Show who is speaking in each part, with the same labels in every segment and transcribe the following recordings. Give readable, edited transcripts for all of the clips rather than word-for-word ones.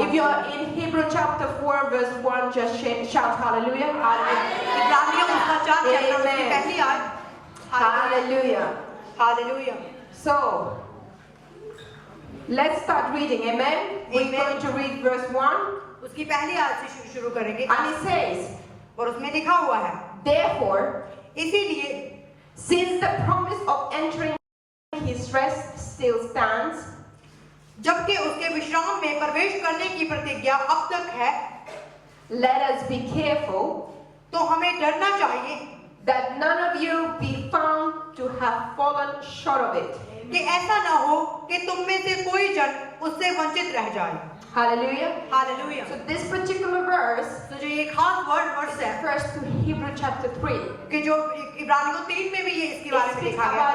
Speaker 1: If you are in Hebrew chapter 4 verse 1, just shout hallelujah.
Speaker 2: इब्रानियों उसका 4 chapter उसकी पहली आयत
Speaker 1: Hallelujah.
Speaker 2: Hallelujah.
Speaker 1: So, let's start reading. Amen. We're going to read verse 1.
Speaker 2: उसकी पहली आयत से शुरू करेंगे।
Speaker 1: And it says,
Speaker 2: और उसमें लिखा हुआ है,
Speaker 1: therefore,
Speaker 2: इसीलिए
Speaker 1: since the promise of entering his rest still stands,
Speaker 2: जबकि उसके विश्राम में प्रवेश करने की प्रतिज्ञा अब तक है,
Speaker 1: let us be careful
Speaker 2: तो हमें डरना चाहिए
Speaker 1: that none of you be found to have fallen short of it.
Speaker 2: कि ऐसा ना हो कि तुम में से कोई जन उससे वंचित रह जाए।
Speaker 1: Hallelujah.
Speaker 2: Hallelujah.
Speaker 1: So this particular verse
Speaker 2: तो जो ये खास वर्स है
Speaker 1: refers to Hebrew chapter 3.
Speaker 2: कि जो इब्रानियों 3 में भी ये इसके बारे में
Speaker 1: It speaks
Speaker 2: लिखा गया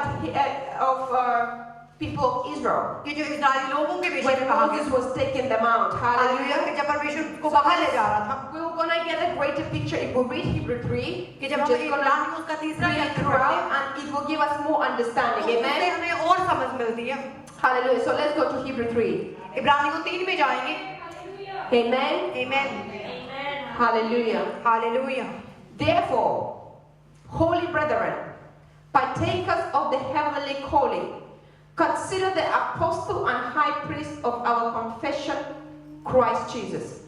Speaker 1: about people of Israel.
Speaker 2: कि जो इस्राएली लोगों के विषय
Speaker 1: When
Speaker 2: में कहा
Speaker 1: Moses
Speaker 2: गया।
Speaker 1: was taking them out.
Speaker 2: Hallelujah
Speaker 1: Hallelujah.
Speaker 2: कि जब परमेश्वर को बाहर ले जा रहा था,
Speaker 1: We're gonna get a greater picture if we read Hebrew 3.
Speaker 2: कि जब हम इब्रानियों उसका तीसरा
Speaker 1: read
Speaker 2: चैप्टर
Speaker 1: throughout
Speaker 2: पढ़ते हैं,
Speaker 1: and it will give us more understanding.
Speaker 2: तो उससे
Speaker 1: Amen.
Speaker 2: हमें और समझ मिलती है।
Speaker 1: Hallelujah. So let's go to Hebrew 3.
Speaker 2: इब्रानियों 3 में जाएंगे।
Speaker 1: Amen.
Speaker 2: आमीन।
Speaker 1: Hallelujah.
Speaker 2: Hallelujah.
Speaker 1: Therefore, holy brethren, partakers of the heavenly calling, consider the apostle and high priest of our confession, Christ Jesus.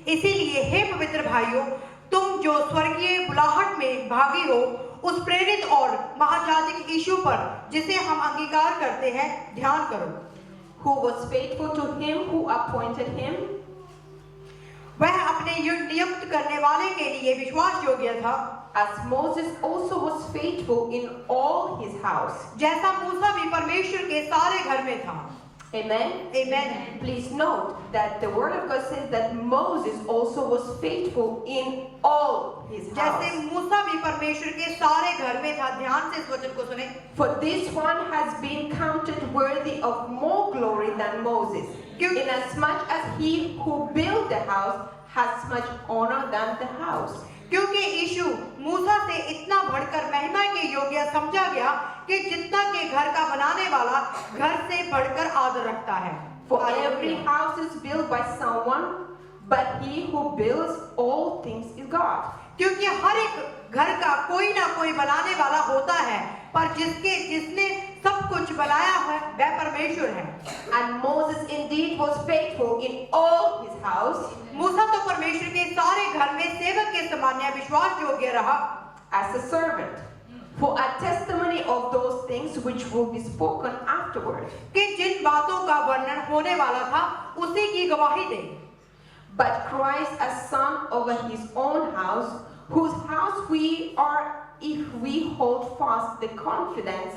Speaker 2: इसीलिए हे पवित्र भाइयों, तुम जो स्वर्गीय बुलाहट में भागी हो, उस प्रेरित और महायाजक यीशु पर जिसे हम अंगीकार करते हैं, ध्यान करो।
Speaker 1: Who was faithful to him who appointed him,
Speaker 2: वह अपने नियुक्त करने वाले के लिए विश्वास योग्य था,
Speaker 1: as Moses also was faithful in all his house.
Speaker 2: जैसा मूसा भी परमेश्वर के सारे घर में था।
Speaker 1: Amen.
Speaker 2: आमीन।
Speaker 1: Please note that the word of God says that Moses also was faithful in all his
Speaker 2: जैसे
Speaker 1: house.
Speaker 2: मूसा भी परमेश्वर के सारे घर में था। ध्यान से इस वचन को सुने।
Speaker 1: For this one has been counted worthy of more glory than Moses, inasmuch as he who built the house has much honor than the house.
Speaker 2: क्योंकि यीशु मूसा से इतना बढ़कर महिमा के योग्य समझा गया कि जितना के घर का बनाने वाला घर से बढ़कर आदर रखता है।
Speaker 1: For every house is built by someone, but he who builds all things is God.
Speaker 2: क्योंकि हर एक घर का कोई ना कोई बनाने वाला होता है, पर जिसने सब कुछ बनाया है वह परमेश्वर है।
Speaker 1: And Moses indeed was faithful in all his house,
Speaker 2: मूसा तो परमेश्वर के सारे घर में सेवक के समान विश्वास योग्य रहा,
Speaker 1: as a servant, for a testimony of those things which will be spoken afterward.
Speaker 2: कि जिन बातों का वर्णन होने वाला था उसी की गवाही दे।
Speaker 1: But Christ as son over his own house, whose house we are if we hold fast the confidence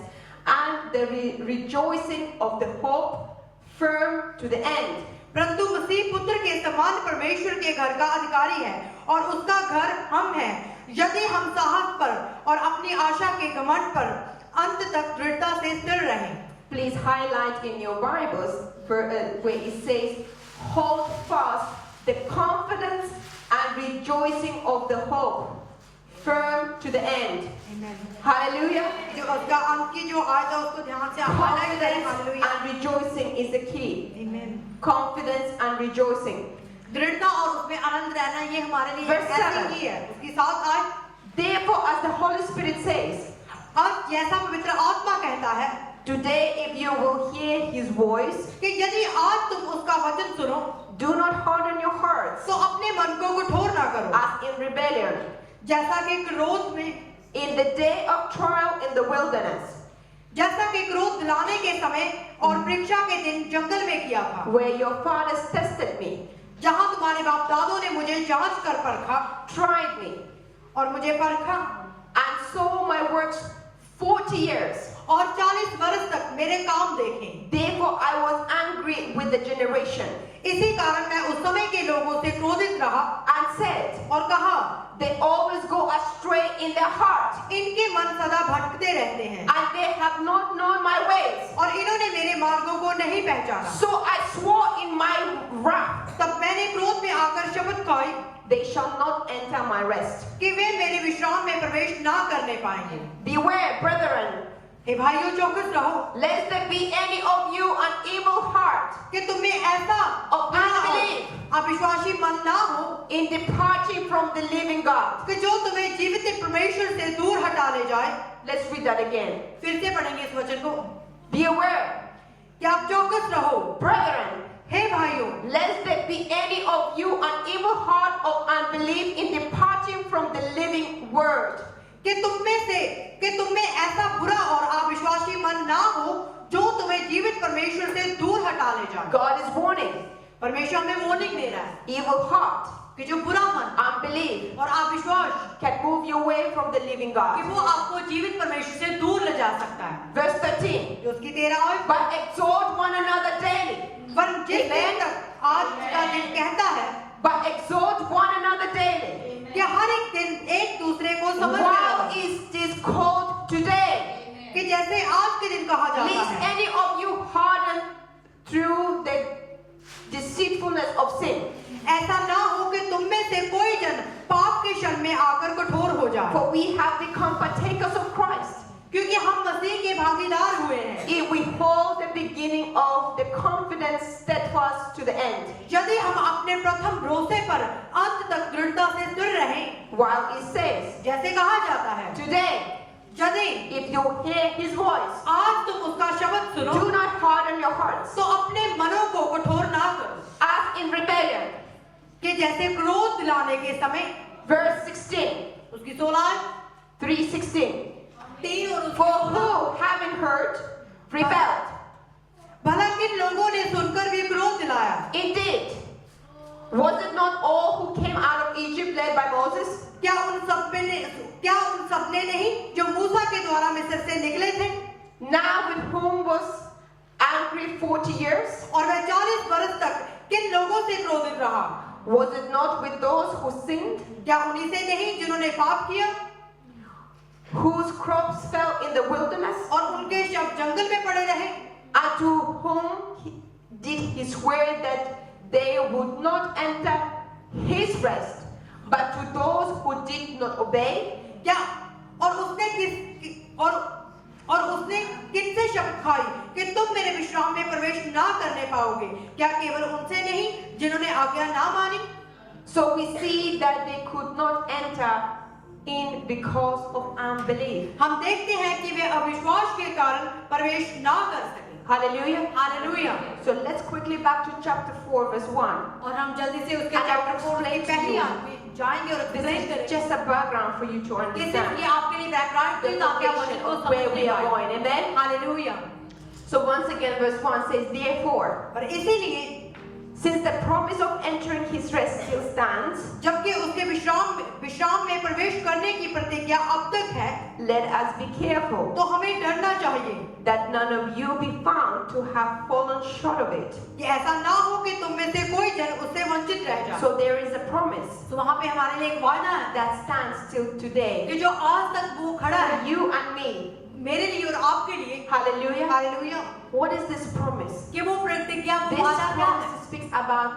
Speaker 1: and the rejoicing of the hope firm to the end.
Speaker 2: परंतु मसीह पुत्र के समान परमेश्वर के घर का अधिकारी है और उसका घर हम हैं, यदि हम साहस पर और अपनी आशा के घमंड पर अंत तक दृढ़ता से स्थिर रहें।
Speaker 1: Please highlight in your Bibles where it says, hold fast the confidence and rejoicing of the hope firm to the end.
Speaker 2: Amen.
Speaker 1: Hallelujah.
Speaker 2: जो उसका अंत की जो आयत है उसको ध्यान से हाईलाइट करें।
Speaker 1: Confidence and rejoicing is the key.
Speaker 2: Amen.
Speaker 1: Confidence and rejoicing.
Speaker 2: दृढ़ता और उसमें आनंद रहना ये हमारे लिए
Speaker 1: Verse
Speaker 2: ऐसी
Speaker 1: 7.
Speaker 2: ही है। उसकी साथ आयत,
Speaker 1: Therefore, as the Holy Spirit says,
Speaker 2: और जैसा पवित्र आत्मा कहता है
Speaker 1: today if you will hear his voice,
Speaker 2: कि यदि आज तुम उसका वचन सुनो
Speaker 1: do not harden your hearts
Speaker 2: तो अपने मन को कठोर ना करो,
Speaker 1: as in rebellion
Speaker 2: जैसा कि क्रोध में,
Speaker 1: in the day of trial in the wilderness,
Speaker 2: जैसा कि क्रोध दिलाने के समय और परीक्षा के दिन जंगल में किया था,
Speaker 1: where your fathers tested me,
Speaker 2: जहां तुम्हारे बाप दादों ने मुझे जांच कर परखा
Speaker 1: tried me,
Speaker 2: और मुझे परखा
Speaker 1: and saw my works 40 years.
Speaker 2: और 40 वर्ष तक मेरे काम देखे।
Speaker 1: Therefore I was angry with the generation
Speaker 2: इसी कारण मैं उस समय के लोगों से क्रोधित रहा
Speaker 1: and said,
Speaker 2: और कहा,
Speaker 1: they always go astray in their heart,
Speaker 2: इनके मन सदा भटकते रहते हैं
Speaker 1: and they have not known my ways.
Speaker 2: और इन्होंने मेरे मार्गों को नहीं पहचाना।
Speaker 1: So I swore in my wrath,
Speaker 2: तब मैंने क्रोध में आकर शपथ खाई
Speaker 1: they shall not enter my rest.
Speaker 2: कि वे मेरे विश्राम में प्रवेश ना करने पाएंगे।
Speaker 1: Beware, brethren,
Speaker 2: हे भाइयों, चौकस रहो
Speaker 1: lest there be any of you an evil heart
Speaker 2: कि तुम्हें ऐसा
Speaker 1: of unbelief
Speaker 2: अविश्वासी मन ना हो
Speaker 1: in departing from the living God.
Speaker 2: कि जो तुम्हें जीवित परमेश्वर से दूर हटा ले जाए।
Speaker 1: Let's read that again.
Speaker 2: फिर से पढ़ेंगे इस वचन को।
Speaker 1: Be aware,
Speaker 2: कि आप चौकस रहो,
Speaker 1: brethren,
Speaker 2: हे भाइयों,
Speaker 1: lest there be any of you an evil heart of unbelief in departing from the living word.
Speaker 2: कि तुम में ऐसा बुरा और अविश्वासी मन ना हो जो तुम्हें जीवित परमेश्वर से दूर हटा ले जाए।
Speaker 1: God is warning.
Speaker 2: परमेश्वर हमें वार्निंग दे रहा है
Speaker 1: Evil heart,
Speaker 2: कि जो बुरा मन,
Speaker 1: unbelief
Speaker 2: और अविश्वास
Speaker 1: can move you away from the living
Speaker 2: कि
Speaker 1: God.
Speaker 2: वो आपको जीवित परमेश्वर से दूर ले जा सकता है।
Speaker 1: Verse 13.
Speaker 2: जो उसकी 13 और
Speaker 1: But exhort one another daily.
Speaker 2: One जिस दिन तक आज का दिन कहता है
Speaker 1: But exhort one another daily.
Speaker 2: कि हर एक दिन एक दूसरे को समझ
Speaker 1: While it is called today,
Speaker 2: कि जैसे आज के दिन कहा जाता
Speaker 1: lest
Speaker 2: है
Speaker 1: any of you harden through the deceitfulness of sin.
Speaker 2: ऐसा ना हो कि तुम में से कोई जन पाप के क्षण में आकर कठोर हो जाए।
Speaker 1: For we have become partakers of Christ,
Speaker 2: क्योंकि हम मसीह के भागीदार हुए हैं।
Speaker 1: if we hold the beginning of the confidence steadfast to the end.
Speaker 2: यदि हम अपने प्रथम भरोसे पर अंत तक दृढ़ता से स्थिर रहें,
Speaker 1: While it says,
Speaker 2: जैसे कहा जाता है,
Speaker 1: today,
Speaker 2: यदि
Speaker 1: if you hear his voice,
Speaker 2: आज तुम उसका शब्द सुनो,
Speaker 1: do not harden your hearts,
Speaker 2: तो अपने मनों को कठोर ना करो,
Speaker 1: as in rebellion.
Speaker 2: कि जैसे क्रोध दिलाने के समय।
Speaker 1: Verse 16,
Speaker 2: उसकी 16
Speaker 1: 3:16.
Speaker 2: 3 और
Speaker 1: For
Speaker 2: उसकी 16
Speaker 1: who, having heard, rebelled?
Speaker 2: भला किन लोगों ने सुनकर भी क्रोध दिलाया?
Speaker 1: Indeed, was it not all who came out of Egypt led by Moses?
Speaker 2: क्या उन सब ने नहीं जो मूसा के द्वारा मिस्र से निकले थे?
Speaker 1: Now with whom was angry 40 years?
Speaker 2: और वह 40 वर्ष तक किन लोगों से क्रोधित रहा?
Speaker 1: Was it not with those who sinned,
Speaker 2: क्या उन्हीं से नहीं जिन्होंने पाप किया
Speaker 1: whose crops fell in the wilderness?
Speaker 2: और उनके शव जंगल में पड़े रहे?
Speaker 1: And to whom did he swear that they would not enter his rest, but to those who did not obey?
Speaker 2: क्या और उसने किनसे शपथ खाई कि तुम मेरे विश्राम में प्रवेश ना करने पाओगे? क्या केवल उनसे नहीं जिन्होंने आज्ञा ना मानी?
Speaker 1: So we see that they could not enter in because of unbelief.
Speaker 2: हम देखते हैं कि वे अविश्वास के कारण प्रवेश ना कर सके।
Speaker 1: Hallelujah.
Speaker 2: Hallelujah.
Speaker 1: So let's quickly back to chapter 4 verse 1.
Speaker 2: और हम जल्दी से उसके
Speaker 1: And I
Speaker 2: chapter
Speaker 1: will
Speaker 2: 4
Speaker 1: explain
Speaker 2: की
Speaker 1: to
Speaker 2: पहली
Speaker 1: you.
Speaker 2: आयत में जाएंगे और
Speaker 1: This
Speaker 2: एक्सप्लेन
Speaker 1: is
Speaker 2: करेंगे।
Speaker 1: just a background for you to
Speaker 2: ये सिर्फ
Speaker 1: understand
Speaker 2: ये आपके लिए बैकग्राउंड
Speaker 1: the
Speaker 2: है ताकि आप
Speaker 1: location
Speaker 2: को
Speaker 1: of where we are
Speaker 2: समझ
Speaker 1: going. Amen.
Speaker 2: Hallelujah.
Speaker 1: So once again verse 1 says, therefore,
Speaker 2: पर इसीलिए
Speaker 1: since the promise of entering his rest still stands,
Speaker 2: जबकि उसके विश्राम में प्रवेश करने की प्रतिज्ञा अब तक है,
Speaker 1: let us be careful
Speaker 2: तो हमें डरना चाहिए
Speaker 1: that none of you be found to have fallen short of it.
Speaker 2: कि ऐसा ना हो कि तुम में से कोई जन उससे वंचित रह जाए।
Speaker 1: So there is a promise
Speaker 2: तो वहाँ पे हमारे लिए एक वायदा है
Speaker 1: that stands till today.
Speaker 2: कि जो आज तक वो खड़ा है,
Speaker 1: You and me.
Speaker 2: मेरे लिए और आपके लिए।
Speaker 1: Hallelujah.
Speaker 2: Hallelujah.
Speaker 1: What is this promise?
Speaker 2: कि वो प्रतिज्ञा वो
Speaker 1: This
Speaker 2: वादा क्या है?
Speaker 1: promise speaks about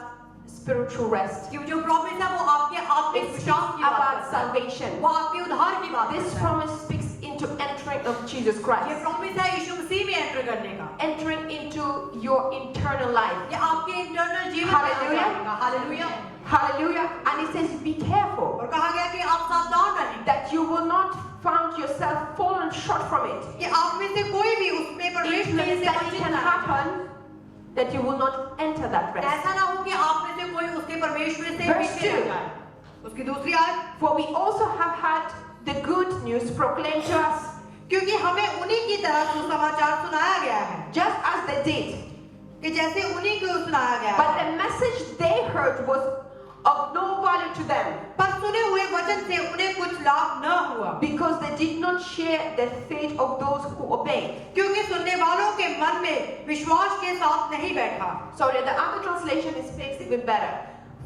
Speaker 1: spiritual rest.
Speaker 2: कि जो प्रॉमिस है वो आपके आत्मिक
Speaker 1: It speaks
Speaker 2: विश्वास की बात
Speaker 1: about
Speaker 2: करता है।
Speaker 1: salvation.
Speaker 2: वो आपके उद्धार की बात
Speaker 1: This
Speaker 2: करता है।
Speaker 1: promise speaks into entering of Jesus
Speaker 2: ये
Speaker 1: Christ.
Speaker 2: प्रॉमिस है यीशु मसीह में एंटर करने का।
Speaker 1: Entering into your eternal life.
Speaker 2: ये आपके इंटरनल जीवन में
Speaker 1: Hallelujah.
Speaker 2: आने का। Hallelujah.
Speaker 1: Hallelujah. And it says, be careful
Speaker 2: और कहा गया कि आप सावधान रहें
Speaker 1: that you will not find yourself fallen short from it.
Speaker 2: कि आप में से कोई भी उसमें प्रवेश
Speaker 1: It
Speaker 2: करने
Speaker 1: means
Speaker 2: से
Speaker 1: that it
Speaker 2: वंचित
Speaker 1: can
Speaker 2: ना रहे।
Speaker 1: happen that you will not enter that rest.
Speaker 2: ऐसा ना हो कि आप में से कोई उसके प्रवेश में से
Speaker 1: Verse
Speaker 2: पीछे
Speaker 1: 2.
Speaker 2: रह जाए। उसकी दूसरी आयत,
Speaker 1: For we also have had the good news proclaimed to us,
Speaker 2: क्योंकि हमें उन्हीं की तरह सुसमाचार सुनाया गया है
Speaker 1: just as they did.
Speaker 2: कि जैसे उन्हीं को सुनाया गया
Speaker 1: But
Speaker 2: है।
Speaker 1: the message they heard was of no value to them,
Speaker 2: पर सुने हुए वचन से उन्हें कुछ लाभ न हुआ,
Speaker 1: because they did not share the faith of those who obeyed.
Speaker 2: क्योंकि सुनने वालों के मन में विश्वास के साथ नहीं बैठा।
Speaker 1: Sorry, the other translation speaks even better.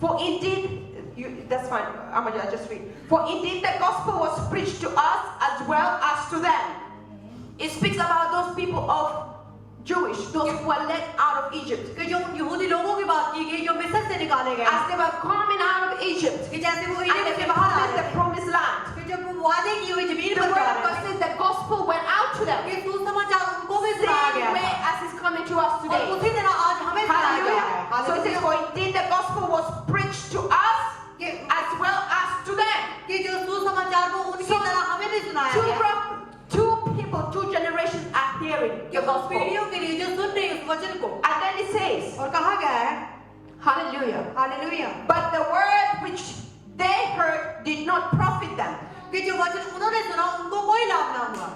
Speaker 1: For indeed, that's fine, I'll just read. For indeed the gospel was preached to us as well as to them. It speaks about those people of Jewish, those who were led out of Egypt.
Speaker 2: कि जो यहूदी लोगों की बात की गई जो मिस्र से निकाले गए,
Speaker 1: As they were coming out of Egypt,
Speaker 2: कि जैसे वो
Speaker 1: and
Speaker 2: इजिप्ट
Speaker 1: they
Speaker 2: से बाहर आ
Speaker 1: promised
Speaker 2: रहे
Speaker 1: the
Speaker 2: थे,
Speaker 1: promised land.
Speaker 2: कि जब वो वादे की हुई जमीन
Speaker 1: The
Speaker 2: पर
Speaker 1: word
Speaker 2: जा
Speaker 1: of
Speaker 2: रहे
Speaker 1: God
Speaker 2: थे,
Speaker 1: says the gospel went out to them.
Speaker 2: कि सुसमाचार उनको भी
Speaker 1: Same
Speaker 2: सुनाया गया
Speaker 1: way
Speaker 2: था।
Speaker 1: as is coming to us
Speaker 2: और
Speaker 1: today.
Speaker 2: उसी तरह आज हमें सुनाया गया है।
Speaker 1: Hallelujah. So it says, for indeed the gospel was the
Speaker 2: उस
Speaker 1: gospel.
Speaker 2: पीढ़ियों के लिए जो सुन रही है उस वचन को।
Speaker 1: And then it says,
Speaker 2: और कहा गया है,
Speaker 1: hallelujah.
Speaker 2: Hallelujah,
Speaker 1: But the word which they heard did not profit them.
Speaker 2: कि जो वचन उन्होंने सुना उनको कोई लाभ ना हुआ।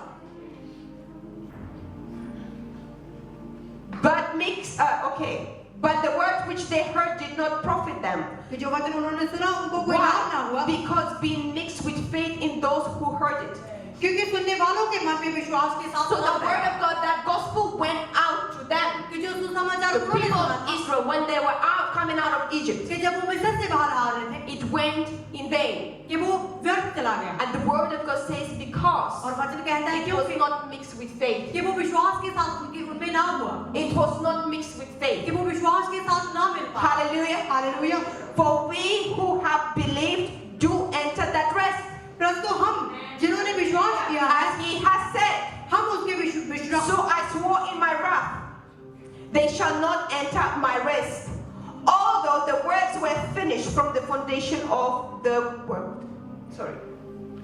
Speaker 1: But the word which they heard did not profit them.
Speaker 2: कि जो वचन उन्होंने सुना उनको कोई लाभ ना
Speaker 1: Why?
Speaker 2: हुआ,
Speaker 1: Because being mixed with faith in those who heard it.
Speaker 2: क्योंकि सुनने वालों के मन में विश्वास के साथ
Speaker 1: So the
Speaker 2: सुना
Speaker 1: word
Speaker 2: है।
Speaker 1: of God, that gospel went out to them.
Speaker 2: कि जो सुसमाचार
Speaker 1: The
Speaker 2: उन्होंने
Speaker 1: people
Speaker 2: सुना
Speaker 1: of
Speaker 2: था,
Speaker 1: Israel, when they were coming out of Egypt,
Speaker 2: कि जब वो मिस्र से बाहर आ रहे थे,
Speaker 1: it went in vain.
Speaker 2: कि वो व्यर्थ चला गया।
Speaker 1: And the word of God says because
Speaker 2: और वचन कहता है
Speaker 1: it was
Speaker 2: क्योंकि
Speaker 1: not mixed with faith.
Speaker 2: कि वो विश्वास के साथ उनमें ना हुआ,
Speaker 1: It was not mixed with
Speaker 2: कि
Speaker 1: faith.
Speaker 2: वो विश्वास के साथ ना मिल पाया।
Speaker 1: Hallelujah.
Speaker 2: Hallelujah.
Speaker 1: For we who have believed do enter that rest.
Speaker 2: परंतु हम जिन्होंने विश्वास किया है,
Speaker 1: As he has said,
Speaker 2: हम उसके विश्वास
Speaker 1: so I swore in my wrath, they shall not enter my rest, although the works were finished from the foundation of the world. Sorry.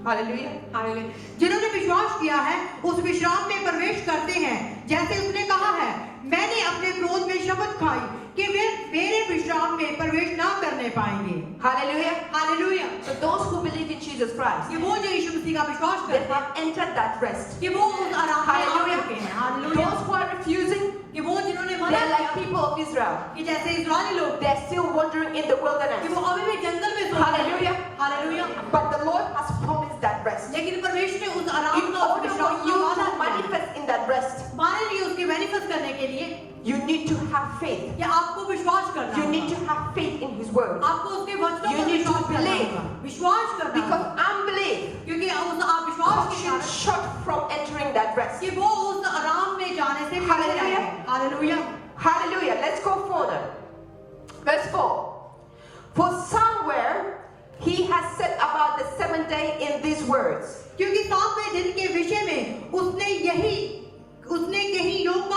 Speaker 1: Hallelujah.
Speaker 2: Hallelujah. जिन्होंने विश्वास किया है उस विश्राम में प्रवेश करते हैं, जैसे उसने कहा है, मैंने अपने क्रोध में शपथ खाई कि वे मेरे विश्राम में प्रवेश ना करने पाएंगे।
Speaker 1: Hallelujah.
Speaker 2: Hallelujah.
Speaker 1: So those who believe in Jesus Christ,
Speaker 2: कि वो जो यीशु मसीह का विश्वास
Speaker 1: they
Speaker 2: करते हैं,
Speaker 1: have entered that rest.
Speaker 2: कि वो उस आराम में आ
Speaker 1: Hallelujah.
Speaker 2: चुके हैं। Hallelujah.
Speaker 1: Those who are refusing,
Speaker 2: कि वो जिन्होंने मना
Speaker 1: they're like
Speaker 2: किया,
Speaker 1: people of Israel.
Speaker 2: कि जैसे इस्राएली लोग,
Speaker 1: They're still wandering in the
Speaker 2: कि
Speaker 1: wilderness.
Speaker 2: वो अभी भी जंगल में सो रहे हैं।
Speaker 1: Hallelujah.
Speaker 2: Hallelujah.
Speaker 1: But the Lord has promised that rest.
Speaker 2: लेकिन परमेश्वर ने उस आराम
Speaker 1: In
Speaker 2: का, उस
Speaker 1: order for
Speaker 2: विश्राम का
Speaker 1: you
Speaker 2: वादा
Speaker 1: to
Speaker 2: किया।
Speaker 1: manifest in that rest,
Speaker 2: हमारे लिए उसके मैनिफेस्ट करने के लिए
Speaker 1: you need to have faith.
Speaker 2: कि आपको विश्वास करना
Speaker 1: You need
Speaker 2: होगा।
Speaker 1: to have faith in His word.
Speaker 2: आपको उसके वचनों
Speaker 1: You
Speaker 2: पर
Speaker 1: need to
Speaker 2: विश्वास करना
Speaker 1: believe.
Speaker 2: होगा। विश्वास करना
Speaker 1: Because
Speaker 2: होगा।
Speaker 1: unbelief
Speaker 2: क्योंकि उस आप विश्वास के
Speaker 1: cautions
Speaker 2: कारण
Speaker 1: short from entering that rest.
Speaker 2: कि वो उस आराम में जाने से पीछे
Speaker 1: Hallelujah.
Speaker 2: रहेंगे। Hallelujah.
Speaker 1: Hallelujah. Let's go further. Verse 4. For somewhere He has said about the seventh day in these words.
Speaker 2: क्योंकि सातवें दिन के विषय में उसने कहीं योग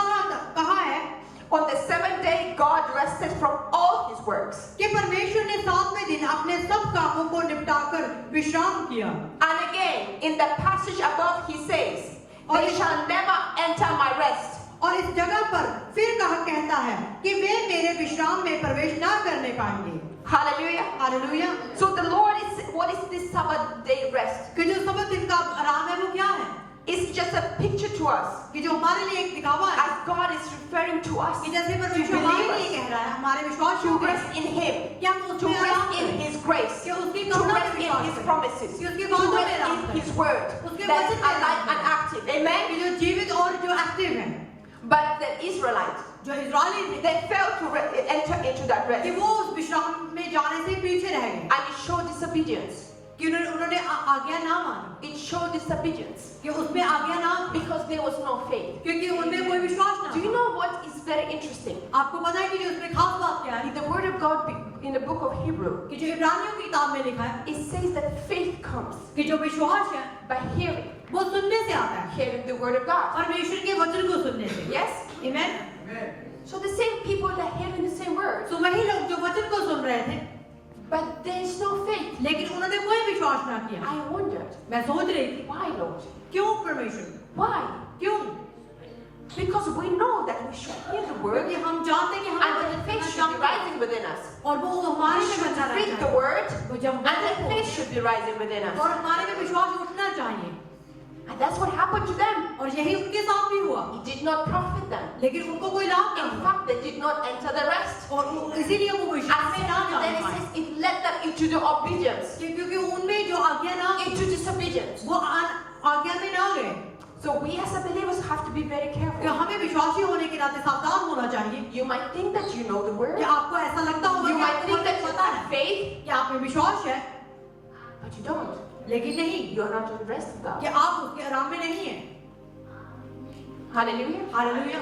Speaker 2: कहा है
Speaker 1: On the seventh day, God rested from all His works.
Speaker 2: कि परमेश्वर ने सातवें दिन अपने सब कामों को निपटाकर विश्राम किया।
Speaker 1: And again, in the passage above, He says,
Speaker 2: और
Speaker 1: they
Speaker 2: इस-
Speaker 1: shall never enter my rest.
Speaker 2: और इस जगह पर फिर कहता है कि वे मेरे विश्राम में प्रवेश ना करने पाएंगे।
Speaker 1: Hallelujah.
Speaker 2: Hallelujah.
Speaker 1: So the Lord is, what is this Sabbath day rest?
Speaker 2: कि जो सबत दिन का आराम है वो क्या है?
Speaker 1: It's just a picture to us.
Speaker 2: कि जो हमारे लिए एक दिखावा है,
Speaker 1: As God is referring to us
Speaker 2: कि जैसे
Speaker 1: to
Speaker 2: परमेश्वर हमारे लिए
Speaker 1: believers,
Speaker 2: कह रहा है, हमारे विश्वास
Speaker 1: to
Speaker 2: योग्य
Speaker 1: rest
Speaker 2: हैं,
Speaker 1: in Him,
Speaker 2: कि हम
Speaker 1: to
Speaker 2: उसमें आराम
Speaker 1: rest in
Speaker 2: करें,
Speaker 1: His grace,
Speaker 2: कि उसकी
Speaker 1: to
Speaker 2: करुणा
Speaker 1: rest
Speaker 2: में
Speaker 1: in
Speaker 2: विश्वास
Speaker 1: His
Speaker 2: करें,
Speaker 1: promises,
Speaker 2: कि उसके
Speaker 1: to
Speaker 2: वादों में
Speaker 1: rest
Speaker 2: आराम
Speaker 1: in
Speaker 2: करें,
Speaker 1: His word
Speaker 2: उसके
Speaker 1: that
Speaker 2: वचन
Speaker 1: is
Speaker 2: में
Speaker 1: alive
Speaker 2: आराम
Speaker 1: and
Speaker 2: करें,
Speaker 1: active. Amen.
Speaker 2: कि जो जीवित और जो एक्टिव हैं,
Speaker 1: But the Israelites,
Speaker 2: जो इस्राएली थे,
Speaker 1: they failed to enter into that rest,
Speaker 2: कि वो उस विश्राम में जाने से पीछे रह गए,
Speaker 1: and it showed disobedience.
Speaker 2: कि उन्होंने आज्ञा ना मानी,
Speaker 1: It showed disobedience
Speaker 2: कि उसमें आज्ञा ना,
Speaker 1: because there was no faith.
Speaker 2: क्योंकि उनमें कोई विश्वास ना
Speaker 1: Do you
Speaker 2: था।
Speaker 1: know what is very interesting?
Speaker 2: आपको पता है कि जो उसमें खास बात क्या है?
Speaker 1: In the Word of God, in the book of Hebrew,
Speaker 2: कि जो इब्रानियों की किताब में लिखा है
Speaker 1: it says that faith comes
Speaker 2: कि जो विश्वास है
Speaker 1: by hearing,
Speaker 2: वो सुनने से आता है,
Speaker 1: hearing the Word of God.
Speaker 2: परमेश्वर के वचन को सुनने से।
Speaker 1: Yes?
Speaker 2: आमीन।
Speaker 1: So the same people that hearing the same words,
Speaker 2: तो वही लोग जो वचन को सुन रहे थे,
Speaker 1: but there is no faith.
Speaker 2: लेकिन उन्होंने कोई विश्वास ना किया।
Speaker 1: I wondered,
Speaker 2: मैं सोच रही थी,
Speaker 1: why, Lord?
Speaker 2: क्यों परमेश्वर?
Speaker 1: Why?
Speaker 2: क्यों?
Speaker 1: Because we know that we should hear the Word,
Speaker 2: क्योंकि हम जानते हैं कि
Speaker 1: and
Speaker 2: हमें
Speaker 1: the
Speaker 2: वचन
Speaker 1: faith
Speaker 2: सुनना
Speaker 1: should be
Speaker 2: चाहिए
Speaker 1: rising within us.
Speaker 2: और वो हमारे
Speaker 1: We
Speaker 2: में
Speaker 1: should
Speaker 2: बनना
Speaker 1: read the
Speaker 2: चाहिए
Speaker 1: Word,
Speaker 2: वो जब
Speaker 1: and the faith should be rising within us.
Speaker 2: और हमारे में विश्वास उठना चाहिए
Speaker 1: And that's what happened to them.
Speaker 2: और यही उनके साथ भी हुआ
Speaker 1: It did not profit them.
Speaker 2: लेकिन उनको कोई लाभ
Speaker 1: In
Speaker 2: नहीं
Speaker 1: fact, they did not enter the rest.
Speaker 2: और इसीलिए वो विश्वास
Speaker 1: And
Speaker 2: में ना जा
Speaker 1: then it
Speaker 2: पाए
Speaker 1: says it led them into the obedience,
Speaker 2: क्योंकि उनमें जो आज्ञा ना
Speaker 1: into disobedience.
Speaker 2: वो आज्ञा में ना गए
Speaker 1: So we as a believers have to be very
Speaker 2: कि
Speaker 1: careful.
Speaker 2: हमें विश्वासी होने के नाते सावधान होना चाहिए
Speaker 1: You might think that you know the word.
Speaker 2: कि आपको ऐसा लगता होगा
Speaker 1: You
Speaker 2: कि
Speaker 1: might
Speaker 2: आपको
Speaker 1: think that
Speaker 2: वचन
Speaker 1: you
Speaker 2: पता है
Speaker 1: have faith,
Speaker 2: कि आप में विश्वास है
Speaker 1: but you don't.
Speaker 2: लेकिन नहीं
Speaker 1: You are not in the rest of
Speaker 2: कि
Speaker 1: God.
Speaker 2: आप उसके आराम में नहीं है
Speaker 1: Hallelujah.
Speaker 2: Hallelujah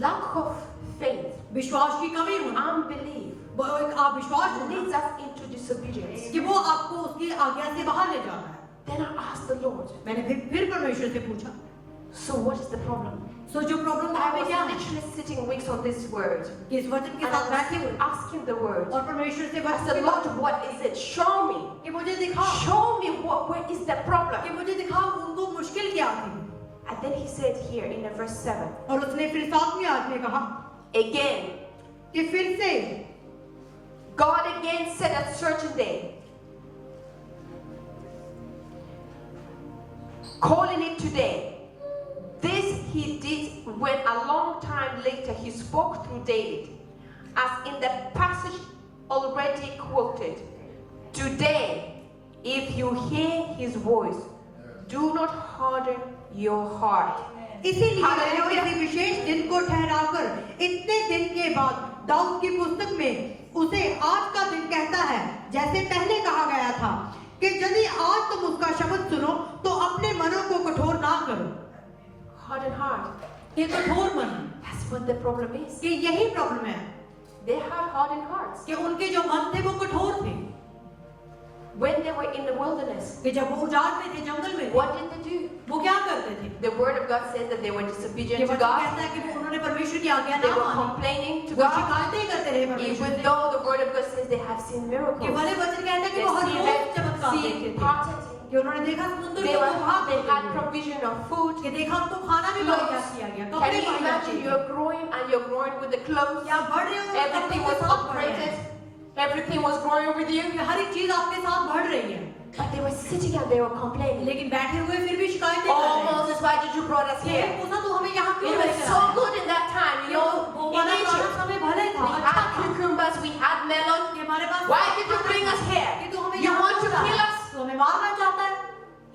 Speaker 1: Lack of faith,
Speaker 2: विश्वास की कमी होना
Speaker 1: unbelief,
Speaker 2: वो एक अविश्वास होना
Speaker 1: leads us into disobedience.
Speaker 2: कि वो आपको उसकी आज्ञा से बाहर ले जाता है
Speaker 1: Then I asked the Lord,
Speaker 2: मैंने फिर परमेश्वर से पूछा
Speaker 1: so what is the problem?
Speaker 2: सो जो प्रॉब्लम
Speaker 1: I
Speaker 2: वहाँ पे
Speaker 1: was
Speaker 2: क्या है
Speaker 1: literally sitting weeks on this word.
Speaker 2: कि इस वचन के
Speaker 1: And
Speaker 2: साथ बैठे
Speaker 1: I
Speaker 2: हुए
Speaker 1: was asking the word.
Speaker 2: और परमेश्वर से
Speaker 1: I
Speaker 2: वचन
Speaker 1: said,
Speaker 2: के
Speaker 1: Lord,
Speaker 2: बाद
Speaker 1: what is it? Show me.
Speaker 2: कि मुझे दिखाओ
Speaker 1: Show me where is the
Speaker 2: कि
Speaker 1: problem.
Speaker 2: मुझे दिखाओ उनको मुश्किल क्या थी
Speaker 1: And then he said here in verse 7,
Speaker 2: और उसने फिर 7वें आयत में कहा
Speaker 1: again,
Speaker 2: कि फिर से
Speaker 1: God again said at certain day, calling it today. This he did when a long time later he spoke through David, as in the passage already quoted. Today, if you hear his voice, do not harden your heart.
Speaker 2: इसीलिए मैंने किसी विशेष दिन को ठहराकर इतने दिन के बाद दाऊद की पुस्तक में उसे आज का दिन कहता है, जैसे पहले कहा गया था कि यदि आज तुम उसका शब्द सुनो तो अपने मनों को कठोर ना करो.
Speaker 1: Hardened heart.
Speaker 2: ये कठोर मन,
Speaker 1: That's what the problem is.
Speaker 2: कि यही प्रॉब्लम है
Speaker 1: They had hardened hearts.
Speaker 2: कि उनके जो मन थे वो कठोर थे.
Speaker 1: When they were in the wilderness,
Speaker 2: कि जब वो उजाड़ में थे, जंगल में थे,
Speaker 1: what did they do?
Speaker 2: वो क्या करते थे?
Speaker 1: The word of God says that they were
Speaker 2: कि
Speaker 1: disobedient to
Speaker 2: वचन
Speaker 1: God.
Speaker 2: कहता है कि वो उन्होंने परमेश्वर की आज्ञा
Speaker 1: They
Speaker 2: ना
Speaker 1: were
Speaker 2: मानी,
Speaker 1: complaining to
Speaker 2: वो
Speaker 1: God.
Speaker 2: शिकायतें करते रहे परमेश्वर
Speaker 1: Even
Speaker 2: से.
Speaker 1: though the word of God says they have seen
Speaker 2: कि
Speaker 1: miracles.
Speaker 2: भले वचन कहता है कि
Speaker 1: They
Speaker 2: वो हर
Speaker 1: see
Speaker 2: रोज
Speaker 1: that
Speaker 2: चमत्कार
Speaker 1: sea
Speaker 2: देखते थे,
Speaker 1: parted.
Speaker 2: कि उन्होंने देखा समुद्र
Speaker 1: They
Speaker 2: को भाग
Speaker 1: they
Speaker 2: देते
Speaker 1: had
Speaker 2: हुए,
Speaker 1: provision of food.
Speaker 2: कि देखा उनको खाना भी मुहैया
Speaker 1: Clothes.
Speaker 2: किया गया,
Speaker 1: Can
Speaker 2: कपड़े
Speaker 1: you
Speaker 2: मुहैया
Speaker 1: imagine
Speaker 2: किए
Speaker 1: you're
Speaker 2: गए.
Speaker 1: growing and you're growing with the clothes?
Speaker 2: या बढ़ रहे हो,
Speaker 1: Everything was
Speaker 2: कपड़ों के साथ बढ़ रहे हैं.
Speaker 1: upgraded. Everything was growing with you.
Speaker 2: कि हर एक चीज आपके साथ बढ़ रही है,
Speaker 1: But they were sitting and they were complaining.
Speaker 2: लेकिन बैठे हुए फिर भी शिकायतें कर
Speaker 1: Oh
Speaker 2: रहे हैं.
Speaker 1: Moses, why did you brought us
Speaker 2: ये
Speaker 1: here?
Speaker 2: मूसा तो हमें यहाँ क्यों
Speaker 1: It was
Speaker 2: लेकर
Speaker 1: so
Speaker 2: आया?
Speaker 1: good in that time, you
Speaker 2: वो
Speaker 1: know. In
Speaker 2: वाला खाना
Speaker 1: Egypt,
Speaker 2: समय भले था,
Speaker 1: we
Speaker 2: अच्छा
Speaker 1: had
Speaker 2: था.
Speaker 1: cucumbers, we had melon.
Speaker 2: कि हमारे पास
Speaker 1: Why did you bring us
Speaker 2: कि
Speaker 1: here?
Speaker 2: तू हमें
Speaker 1: You
Speaker 2: यहाँ
Speaker 1: want to
Speaker 2: क्यों
Speaker 1: kill
Speaker 2: लाया?
Speaker 1: us?
Speaker 2: तू हमें मारना चाहता है.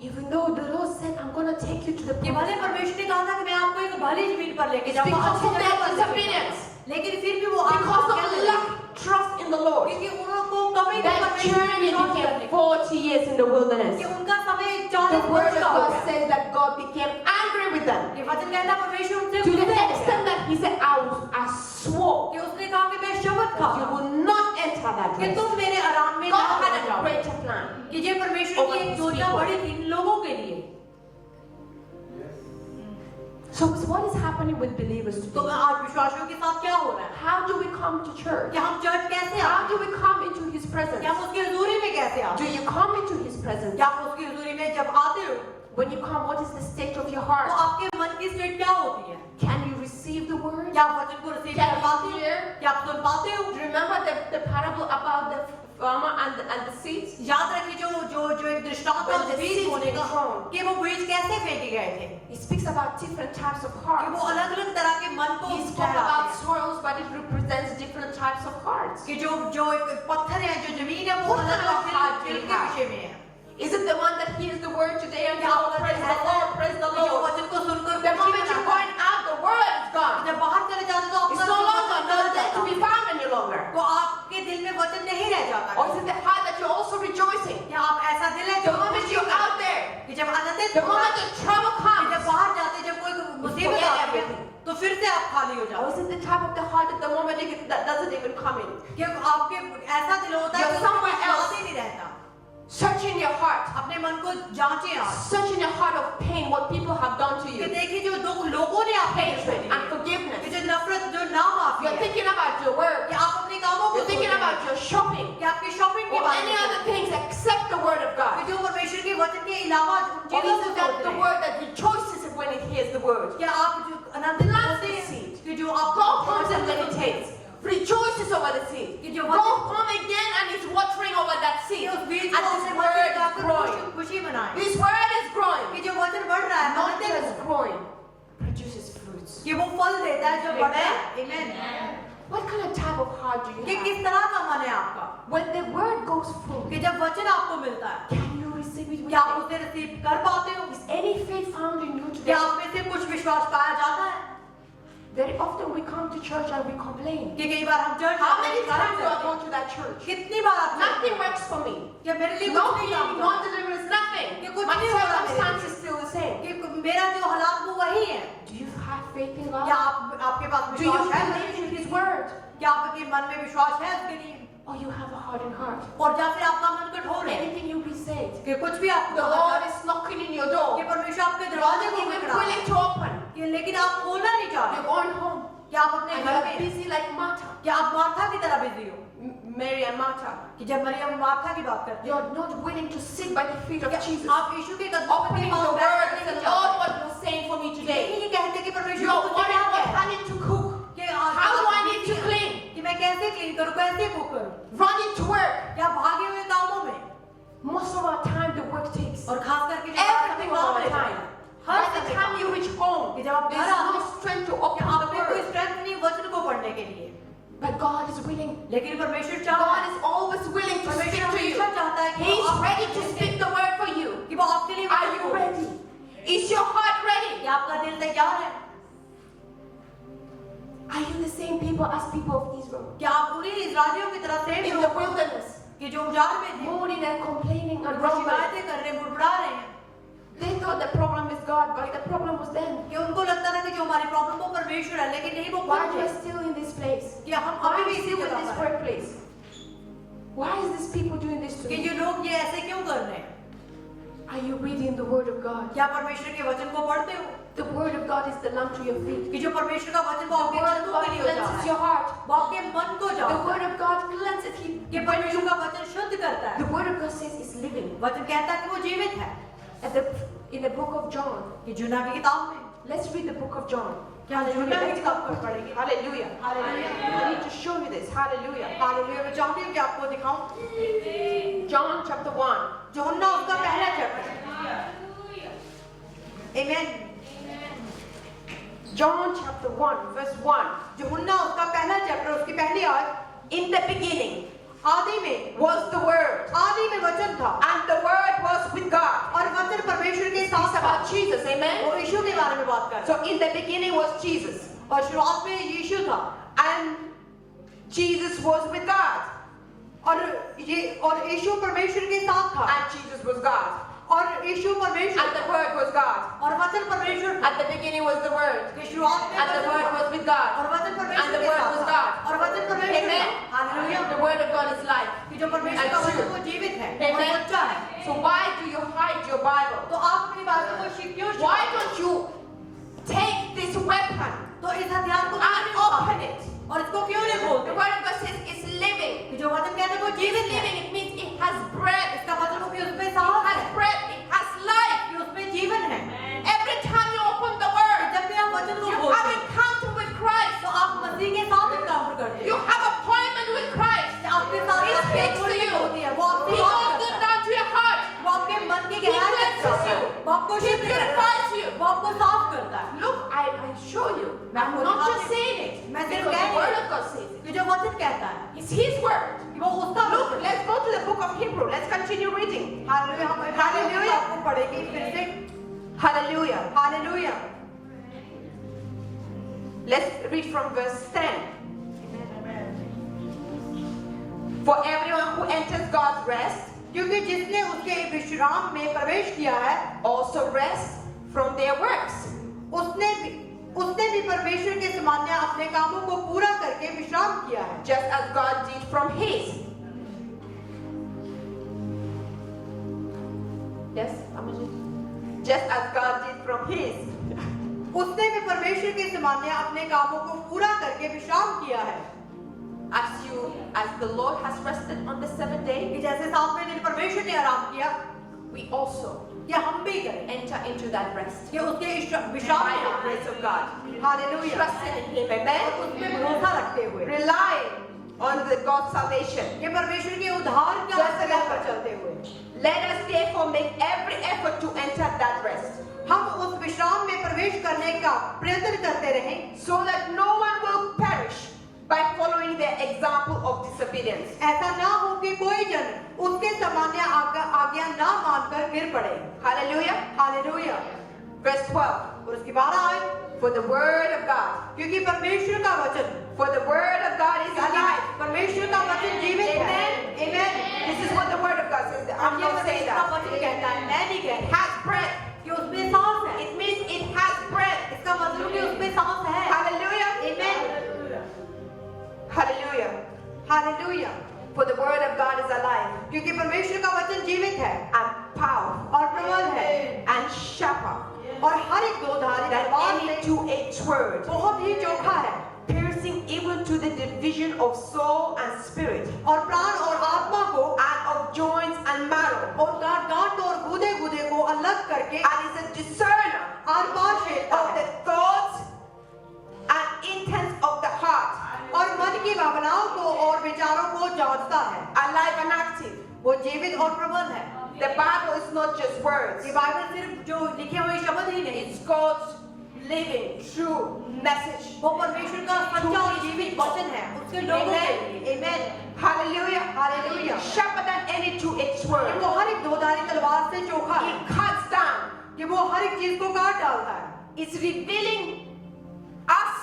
Speaker 1: Even though the Lord said, I'm going to take you to the
Speaker 2: कि भले
Speaker 1: promised land.
Speaker 2: परमेश्वर ने कहा था कि मैं आपको एक भली जमीन पर लेके
Speaker 1: It's
Speaker 2: जाऊंगा,
Speaker 1: because
Speaker 2: अच्छी
Speaker 1: of
Speaker 2: जगह
Speaker 1: their
Speaker 2: पर लेके
Speaker 1: disobedience.
Speaker 2: जाऊंगा. लेकिन फिर भी वो
Speaker 1: Because
Speaker 2: आज्ञा
Speaker 1: of
Speaker 2: they
Speaker 1: lack trust in the Lord.
Speaker 2: क्योंकि उनको कमी थी
Speaker 1: That
Speaker 2: परमेश्वर में
Speaker 1: journey
Speaker 2: विश्वास
Speaker 1: became
Speaker 2: करने की.
Speaker 1: 40 years in the wilderness.
Speaker 2: कि उनका समय
Speaker 1: The
Speaker 2: 40
Speaker 1: word
Speaker 2: वर्ष
Speaker 1: of
Speaker 2: का हो
Speaker 1: God
Speaker 2: गया.
Speaker 1: says that God became angry with them.
Speaker 2: कि वचन कहता है परमेश्वर उनसे
Speaker 1: To the
Speaker 2: गुस्से हो
Speaker 1: extent
Speaker 2: गया.
Speaker 1: that he said, I swore
Speaker 2: कि उसने कहा कि मैं शपथ
Speaker 1: that
Speaker 2: खाता
Speaker 1: you
Speaker 2: हूं
Speaker 1: will not enter that
Speaker 2: कि
Speaker 1: rest.
Speaker 2: तुम मेरे आराम में ना
Speaker 1: God had a
Speaker 2: जाओ.
Speaker 1: greater plan.
Speaker 2: कि ये परमेश्वर की एक योजना बड़ी थी इन लोगों के लिए.
Speaker 1: So what is happening with believers
Speaker 2: तो
Speaker 1: today?
Speaker 2: आज विश्वासियों के साथ क्या हो रहा है?
Speaker 1: How do we come to church?
Speaker 2: कि हम चर्च कैसे
Speaker 1: How
Speaker 2: आते
Speaker 1: do we come into his
Speaker 2: हैं?
Speaker 1: presence?
Speaker 2: कि हम उसकी हुजूरी में कैसे आते
Speaker 1: Do
Speaker 2: हैं?
Speaker 1: you come into his presence?
Speaker 2: कि आप उसकी हुजूरी में जब आते हो
Speaker 1: When you come, what is the state of your
Speaker 2: तो
Speaker 1: heart?
Speaker 2: आपके मन की स्टेट क्या होती है?
Speaker 1: Can you receive the word?
Speaker 2: क्या आप वचन को रिसीव
Speaker 1: Can
Speaker 2: कर
Speaker 1: you
Speaker 2: पाते हो?
Speaker 1: hear?
Speaker 2: क्या आप सुन पाते हो?
Speaker 1: Do you remember the parable about the farmer and the seeds?
Speaker 2: याद रखिए जो एक दृष्टांत था
Speaker 1: When the
Speaker 2: बीज
Speaker 1: seeds
Speaker 2: बोने
Speaker 1: were
Speaker 2: का
Speaker 1: thrown.
Speaker 2: कि वो बीज कैसे फेंके गए थे.
Speaker 1: He speaks about different types of
Speaker 2: कि
Speaker 1: hearts.
Speaker 2: वो अलग-अलग तरह के मन को
Speaker 1: He spoke
Speaker 2: ठहराते
Speaker 1: about
Speaker 2: हैं.
Speaker 1: soils, but it represents different types of hearts.
Speaker 2: कि जो एक पत्थर है, जो जमीन है, वो
Speaker 1: What kind of heart
Speaker 2: अलग-अलग
Speaker 1: do you
Speaker 2: दिल के
Speaker 1: have?
Speaker 2: विषय में है.
Speaker 1: Is it the one that hears the word today and
Speaker 2: क्या
Speaker 1: goes,
Speaker 2: आप
Speaker 1: praise the
Speaker 2: ऐसा
Speaker 1: Lord, praise the
Speaker 2: कि जो
Speaker 1: Lord?
Speaker 2: वचन को सुनकर
Speaker 1: The
Speaker 2: खुशी
Speaker 1: moment you're
Speaker 2: मनाता है.
Speaker 1: going out, the word is gone.
Speaker 2: जब बाहर चले जाते तो
Speaker 1: It's
Speaker 2: आपका
Speaker 1: no
Speaker 2: दिल
Speaker 1: longer
Speaker 2: वचन चला
Speaker 1: there to
Speaker 2: जाता
Speaker 1: be
Speaker 2: है.
Speaker 1: found any longer.
Speaker 2: तो आपके दिल में वचन नहीं रह जाता
Speaker 1: Or
Speaker 2: है.
Speaker 1: is it the heart that you're also rejoicing?
Speaker 2: या आप ऐसा दिल है
Speaker 1: The
Speaker 2: जो
Speaker 1: moment you're out there,
Speaker 2: कि जब आनंदित
Speaker 1: the
Speaker 2: होता
Speaker 1: moment
Speaker 2: है,
Speaker 1: the trouble
Speaker 2: कि
Speaker 1: comes,
Speaker 2: जब बाहर जाते जब कोई मुसीबत
Speaker 1: forget
Speaker 2: आती है
Speaker 1: everything.
Speaker 2: तो फिर से आप खाली हो
Speaker 1: or
Speaker 2: जाते
Speaker 1: is it the type of the heart that the moment that doesn't even come in?
Speaker 2: कि आपके ऐसा दिल होता है
Speaker 1: You're
Speaker 2: कि उसमें
Speaker 1: somewhere
Speaker 2: विश्वास
Speaker 1: else.
Speaker 2: ही नहीं रहता.
Speaker 1: Search in your heart.
Speaker 2: अपने मन को जांचें आप
Speaker 1: Search in your heart of pain, what people have done to
Speaker 2: कि
Speaker 1: you.
Speaker 2: देखिए जो दुख लोगों ने आपके दिल
Speaker 1: Hatred
Speaker 2: में
Speaker 1: and
Speaker 2: दिए,
Speaker 1: forgiveness.
Speaker 2: कि जो नफरत जो नामाफी
Speaker 1: You're
Speaker 2: है,
Speaker 1: thinking about your work.
Speaker 2: कि आप अपने कामों को
Speaker 1: You're thinking
Speaker 2: सोच रहे
Speaker 1: about
Speaker 2: हैं,
Speaker 1: your shopping.
Speaker 2: कि आपकी शॉपिंग के
Speaker 1: Or
Speaker 2: बारे
Speaker 1: any
Speaker 2: में
Speaker 1: other things except the word of
Speaker 2: कि
Speaker 1: God.
Speaker 2: जो परमेश्वर के वचन के अलावा उन
Speaker 1: Or
Speaker 2: चीजों
Speaker 1: is
Speaker 2: को
Speaker 1: it
Speaker 2: सोच
Speaker 1: that
Speaker 2: रहे
Speaker 1: the
Speaker 2: हैं.
Speaker 1: word that rejoices when it hears the word?
Speaker 2: क्या आप जो आनंदित होते हैं कि जो आप
Speaker 1: God comes and meditates, rejoices over the seed.
Speaker 2: कि जो
Speaker 1: God
Speaker 2: वचन
Speaker 1: come again and is watering over that
Speaker 2: कि
Speaker 1: seed.
Speaker 2: उस बीज
Speaker 1: And
Speaker 2: को
Speaker 1: this
Speaker 2: अपने
Speaker 1: word
Speaker 2: वचन
Speaker 1: is
Speaker 2: जाकर
Speaker 1: growing.
Speaker 2: खुशी मनाएं
Speaker 1: This word is
Speaker 2: कि
Speaker 1: growing.
Speaker 2: जो वचन बढ़ रहा है
Speaker 1: Not
Speaker 2: आनंदित
Speaker 1: just
Speaker 2: हो,
Speaker 1: growing, produces fruits.
Speaker 2: कि वो फल देता है जो
Speaker 1: Amen.
Speaker 2: बढ़ता है. Amen.
Speaker 1: What kind of type of heart do
Speaker 2: कि
Speaker 1: you
Speaker 2: किस
Speaker 1: have?
Speaker 2: तरह का मन है आपका
Speaker 1: When the word goes forth,
Speaker 2: कि जब वचन आपको मिलता है
Speaker 1: can you receive it with
Speaker 2: क्या आप
Speaker 1: faith?
Speaker 2: उसे रिसीव कर पाते हो?
Speaker 1: Is any faith found in you
Speaker 2: क्या
Speaker 1: today?
Speaker 2: आप में से कुछ विश्वास पाया जाता है?
Speaker 1: Very often we come to church and we complain.
Speaker 2: कि कई बार हम चर्च
Speaker 1: How
Speaker 2: जाते
Speaker 1: many
Speaker 2: हैं,
Speaker 1: times do I
Speaker 2: करते
Speaker 1: go
Speaker 2: हैं.
Speaker 1: to that church?
Speaker 2: कितनी बार आप
Speaker 1: Nothing works for me.
Speaker 2: कि मेरे लिए
Speaker 1: No
Speaker 2: कुछ नहीं काम
Speaker 1: healing, no
Speaker 2: करता.
Speaker 1: deliverance, nothing.
Speaker 2: कि कुछ
Speaker 1: My
Speaker 2: नहीं हो रहा मेरे
Speaker 1: circumstance
Speaker 2: लिए.
Speaker 1: is still the same.
Speaker 2: कि मेरा जो हालात वो वही है.
Speaker 1: Do you have faith in
Speaker 2: क्या
Speaker 1: God?
Speaker 2: आपके पास
Speaker 1: Do you
Speaker 2: विश्वास है
Speaker 1: believe in His word?
Speaker 2: क्या आपके मन में विश्वास है उसके लिए?
Speaker 1: Or you have a hardened heart?
Speaker 2: और या फिर आपका मन कठोर है
Speaker 1: Anything you be said.
Speaker 2: कि कुछ भी आपको
Speaker 1: The
Speaker 2: पता
Speaker 1: Lord
Speaker 2: है
Speaker 1: is knocking in your
Speaker 2: कि
Speaker 1: door.
Speaker 2: परमेश्वर आपके
Speaker 1: You're
Speaker 2: दरवाजे
Speaker 1: not
Speaker 2: को
Speaker 1: even
Speaker 2: खटखटा
Speaker 1: willing to open.
Speaker 2: कि लेकिन आप खोलना नहीं चाहते
Speaker 1: You're going home.
Speaker 2: कि आप अपने
Speaker 1: And
Speaker 2: घर
Speaker 1: you're
Speaker 2: में
Speaker 1: busy like Martha.
Speaker 2: कि आप मार्था की तरह बिजी हो
Speaker 1: Mary and Martha.
Speaker 2: कि जब मरियम मार्था की बात करते हैं
Speaker 1: You're not willing to sit by the feet of
Speaker 2: कि
Speaker 1: Jesus.
Speaker 2: आप यीशु के कदमों
Speaker 1: Opening
Speaker 2: पर
Speaker 1: the
Speaker 2: पाँव
Speaker 1: word
Speaker 2: बैठने
Speaker 1: and
Speaker 2: नहीं
Speaker 1: saying,
Speaker 2: चाहते.
Speaker 1: Lord, what you're saying for me
Speaker 2: और खास करके जब
Speaker 1: Every
Speaker 2: आप
Speaker 1: single
Speaker 2: काम में
Speaker 1: time.
Speaker 2: जाएं,
Speaker 1: By
Speaker 2: हर
Speaker 1: the
Speaker 2: समय
Speaker 1: time you reach home,
Speaker 2: कि जब आप
Speaker 1: there's
Speaker 2: घर आते
Speaker 1: no
Speaker 2: हैं,
Speaker 1: strength to
Speaker 2: कि
Speaker 1: open
Speaker 2: आप
Speaker 1: the
Speaker 2: में कोई
Speaker 1: word.
Speaker 2: स्ट्रेंथ नहीं वचन को पढ़ने के लिए,
Speaker 1: But God is willing.
Speaker 2: लेकिन परमेश्वर चाहता
Speaker 1: God
Speaker 2: है,
Speaker 1: is always willing to speak
Speaker 2: परमेश्वर
Speaker 1: to you.
Speaker 2: हमेशा चाहता है कि
Speaker 1: He's
Speaker 2: वो आप-
Speaker 1: ready to speak the word for you.
Speaker 2: कि वो आपके लिए
Speaker 1: Are
Speaker 2: वचन
Speaker 1: you
Speaker 2: बोले।
Speaker 1: ready? Is your heart ready?
Speaker 2: कि आपका दिल तैयार है?
Speaker 1: Are you the same people as people of Israel?
Speaker 2: क्या आप पूरी इस्राएलियों की तरह सेम
Speaker 1: In the wilderness,
Speaker 2: कि जो उजाड़ में थे,
Speaker 1: mourning and complaining and
Speaker 2: वो
Speaker 1: grumbling.
Speaker 2: शिकायतें कर रहे हैं, बुड़बुड़ा रहे हैं,
Speaker 1: They thought the problem is God, but the problem was them.
Speaker 2: कि उनको लगता था कि जो हमारी प्रॉब्लम वो परमेश्वर है, लेकिन नहीं वो
Speaker 1: Why
Speaker 2: खुद
Speaker 1: are we
Speaker 2: है।
Speaker 1: still in this place?
Speaker 2: कि हम
Speaker 1: Why
Speaker 2: अभी
Speaker 1: are
Speaker 2: भी
Speaker 1: we
Speaker 2: इसी
Speaker 1: still in
Speaker 2: जगह
Speaker 1: this
Speaker 2: पर हैं,
Speaker 1: workplace? Why is these people doing this to
Speaker 2: कि
Speaker 1: me?
Speaker 2: ये लोग ये ऐसे क्यों कर रहे हैं?
Speaker 1: Are you reading the word of God?
Speaker 2: क्या परमेश्वर के वचन को पढ़ते हो?
Speaker 1: The word of God is the lamp to your feet.
Speaker 2: कि जो परमेश्वर का वचन वो
Speaker 1: The
Speaker 2: आपके
Speaker 1: word of
Speaker 2: कदमों
Speaker 1: God
Speaker 2: के लिए हो जा
Speaker 1: cleanses
Speaker 2: रहा
Speaker 1: your
Speaker 2: है,
Speaker 1: heart.
Speaker 2: वो आपके मन को
Speaker 1: The
Speaker 2: जाता है,
Speaker 1: word of God cleanses him.
Speaker 2: कि परमेश्वर का वचन शुद्ध करता है।
Speaker 1: The word of God says it's living.
Speaker 2: वचन कहता है कि वो जीवित है।
Speaker 1: In the book of John,
Speaker 2: कि यूहन्ना की किताब में,
Speaker 1: let's read the book of John.
Speaker 2: क्या यूहन्ना की
Speaker 1: Let's
Speaker 2: किताब
Speaker 1: go.
Speaker 2: पर पढ़ेंगे?
Speaker 1: Hallelujah.
Speaker 2: Hallelujah,
Speaker 1: I need to show you this. Hallelujah.
Speaker 2: Hallelujah. मैं चाहती हूँ कि आपको दिखाऊं।
Speaker 1: John chapter 1.
Speaker 2: यूहन्ना उसका पहला चैप्टर। आमीन।
Speaker 1: John chapter 1, verse 1.
Speaker 2: यूहन्ना उसका पहला चैप्टर, उसकी पहली आयत।
Speaker 1: In the beginning
Speaker 2: आदि में,
Speaker 1: was the word,
Speaker 2: आदि में वचन था,
Speaker 1: and the word was with God.
Speaker 2: और वचन परमेश्वर के
Speaker 1: It's
Speaker 2: साथ था।
Speaker 1: about Jesus, amen?
Speaker 2: वो यीशु के बारे में बात कर रहा
Speaker 1: So in the beginning was Jesus,
Speaker 2: है। और शुरुआत में यीशु था,
Speaker 1: and Jesus was with God,
Speaker 2: और यीशु परमेश्वर के साथ था,
Speaker 1: and Jesus was God,
Speaker 2: और यीशु परमेश्वर
Speaker 1: and the word was God.
Speaker 2: और वचन परमेश्वर था।
Speaker 1: At the beginning was the word,
Speaker 2: कि शुरुआत में
Speaker 1: and the
Speaker 2: वचन
Speaker 1: word
Speaker 2: था,
Speaker 1: was with God,
Speaker 2: और वचन
Speaker 1: and
Speaker 2: परमेश्वर
Speaker 1: the
Speaker 2: के
Speaker 1: word
Speaker 2: साथ
Speaker 1: was
Speaker 2: था,
Speaker 1: God.
Speaker 2: और वचन परमेश्वर था।
Speaker 1: Amen?
Speaker 2: Hallelujah.
Speaker 1: The word of God is life.
Speaker 2: कि जो परमेश्वर का वचन वो जीवित है और
Speaker 1: Amen?
Speaker 2: सच्चा है।
Speaker 1: So why do you hide your Bible?
Speaker 2: तो आप अपनी बातों को क्यों
Speaker 1: Why don't you take this weapon
Speaker 2: तो इस हथियार को
Speaker 1: and open it?
Speaker 2: और इसको क्यों नहीं
Speaker 1: The
Speaker 2: खोलते?
Speaker 1: word of God says it's living.
Speaker 2: कि जो वचन कहते हैं वो
Speaker 1: It's
Speaker 2: जीवित है।
Speaker 1: living. It means it has breath.
Speaker 2: इसका मतलब है कि उसमें
Speaker 1: It
Speaker 2: सांस
Speaker 1: has
Speaker 2: है,
Speaker 1: breath. It has life.
Speaker 2: कि उसमें जीवन है।
Speaker 1: Every time you open the word,
Speaker 2: जब भी आप वचन को
Speaker 1: you
Speaker 2: खोलते
Speaker 1: have
Speaker 2: हैं,
Speaker 1: encounter with Christ.
Speaker 2: तो आप मसीह के साथ एनकाउंटर करते
Speaker 1: You
Speaker 2: हैं।
Speaker 1: have appointment with Christ.
Speaker 2: आपके साथ
Speaker 1: He
Speaker 2: आपकी
Speaker 1: speaks to
Speaker 2: appointment
Speaker 1: you.
Speaker 2: होती है, वो आपसे
Speaker 1: He
Speaker 2: बात
Speaker 1: goes
Speaker 2: करता
Speaker 1: deep
Speaker 2: है,
Speaker 1: down to your heart.
Speaker 2: वो आपके मन की
Speaker 1: He
Speaker 2: गहराई तक
Speaker 1: cleanses
Speaker 2: जाता है,
Speaker 1: you.
Speaker 2: वो आपको
Speaker 1: He
Speaker 2: शुद्ध करता है,
Speaker 1: purifies you.
Speaker 2: वो आपको साफ करता है।
Speaker 1: Look, I show you. I'm not just saying it.
Speaker 2: मैं सिर्फ
Speaker 1: Because
Speaker 2: कह
Speaker 1: the
Speaker 2: रही
Speaker 1: word
Speaker 2: हूँ
Speaker 1: of God says it.
Speaker 2: कि जो वचन कहता है
Speaker 1: It's His word.
Speaker 2: कि वो उसका
Speaker 1: Look,
Speaker 2: वचन है।
Speaker 1: let's go to the book of Hebrew. Let's continue reading.
Speaker 2: Hallelujah. हम
Speaker 1: हालेलुया।
Speaker 2: आपको पढ़ेंगे फिर से।
Speaker 1: Hallelujah.
Speaker 2: Hallelujah.
Speaker 1: Let's read from verse 10. For everyone who enters God's rest
Speaker 2: क्योंकि जिसने उसके विश्राम में प्रवेश किया है,
Speaker 1: also rests from their works.
Speaker 2: उसने भी परमेश्वर के सामने अपने कामों को पूरा करके विश्राम किया है,
Speaker 1: Just as God did from His. Yes, Amajit? Just as God did from His.
Speaker 2: उसने भी परमेश्वर के सामने अपने कामों को पूरा करके विश्राम किया है।
Speaker 1: As the Lord has rested on the seventh day,
Speaker 2: कि जैसे सातवें दिन परमेश्वर ने आराम किया,
Speaker 1: we also
Speaker 2: क्या हम भी करें
Speaker 1: enter into that rest.
Speaker 2: कि उसके विश्राम
Speaker 1: By the
Speaker 2: में
Speaker 1: grace of God.
Speaker 2: Hallelujah,
Speaker 1: Trusting in Him,
Speaker 2: और
Speaker 1: amen?
Speaker 2: उसमें भरोसा रखते हुए
Speaker 1: Relying on the God's salvation.
Speaker 2: कि परमेश्वर के उद्धार का रास्ते पर चलते हुए
Speaker 1: Let us therefore make every effort to enter that rest,
Speaker 2: हम उस विश्राम में प्रवेश करने का प्रयत्न करते रहें,
Speaker 1: so that no one will perish by following their example of disobedience.
Speaker 2: ऐसा ना हो कि कोई जन उसके सामान्य आज्ञा ना मानकर गिर पड़े।
Speaker 1: Hallelujah.
Speaker 2: हालेलुया।
Speaker 1: Verse 12.
Speaker 2: और उसकी 12 आयत,
Speaker 1: For the word of God,
Speaker 2: क्योंकि परमेश्वर का वचन,
Speaker 1: for the word of God is alive.
Speaker 2: परमेश्वर का वचन जीवित है।
Speaker 1: Amen.
Speaker 2: Amen।
Speaker 1: This is what the word of God says. I'm
Speaker 2: ये
Speaker 1: not saying
Speaker 2: परमेश्वर का
Speaker 1: that.
Speaker 2: वचन कहता है, मैं नहीं कह
Speaker 1: It
Speaker 2: रही
Speaker 1: has breath.
Speaker 2: कि उसमें सांस है।
Speaker 1: It means it has breath.
Speaker 2: इसका मतलब कि उसमें सांस है।
Speaker 1: Hallelujah.
Speaker 2: Amen।
Speaker 1: Hallelujah.
Speaker 2: Hallelujah.
Speaker 1: For the word of God is alive
Speaker 2: क्योंकि परमेश्वर का वचन जीवित है
Speaker 1: and powerful
Speaker 2: और प्रबल है
Speaker 1: and sharper
Speaker 2: और हर एक दोधारी
Speaker 1: than
Speaker 2: तलवार
Speaker 1: any
Speaker 2: से
Speaker 1: two-edged sword,
Speaker 2: बहुत ही चोखा है
Speaker 1: piercing even to the division of soul and spirit,
Speaker 2: और प्राण और आत्मा को
Speaker 1: and of joints and marrow,
Speaker 2: और गांठ और गूदे को अलग करके
Speaker 1: and is a discerner
Speaker 2: आर पार फेरता
Speaker 1: of
Speaker 2: है
Speaker 1: the thoughts and intents of the heart,
Speaker 2: और मन की भावनाओं को और विचारों को जांचता है।
Speaker 1: alive and active.
Speaker 2: वो जीवित और प्रबल है।
Speaker 1: The Bible is not just words.
Speaker 2: ये बाइबल सिर्फ जो लिखे हुए शब्द ही नहीं,
Speaker 1: It's God's living, true message.
Speaker 2: वो परमेश्वर का सच्चा और जीवित वचन है उसके लोगों के लिए। Amen.
Speaker 1: Hallelujah.
Speaker 2: Hallelujah.
Speaker 1: Sharper than any two-edged
Speaker 2: कि
Speaker 1: sword.
Speaker 2: वो हर एक दोधारी तलवार से चोखा है,
Speaker 1: It cuts down.
Speaker 2: कि वो हर एक चीज को काट डालता है।
Speaker 1: It's revealing us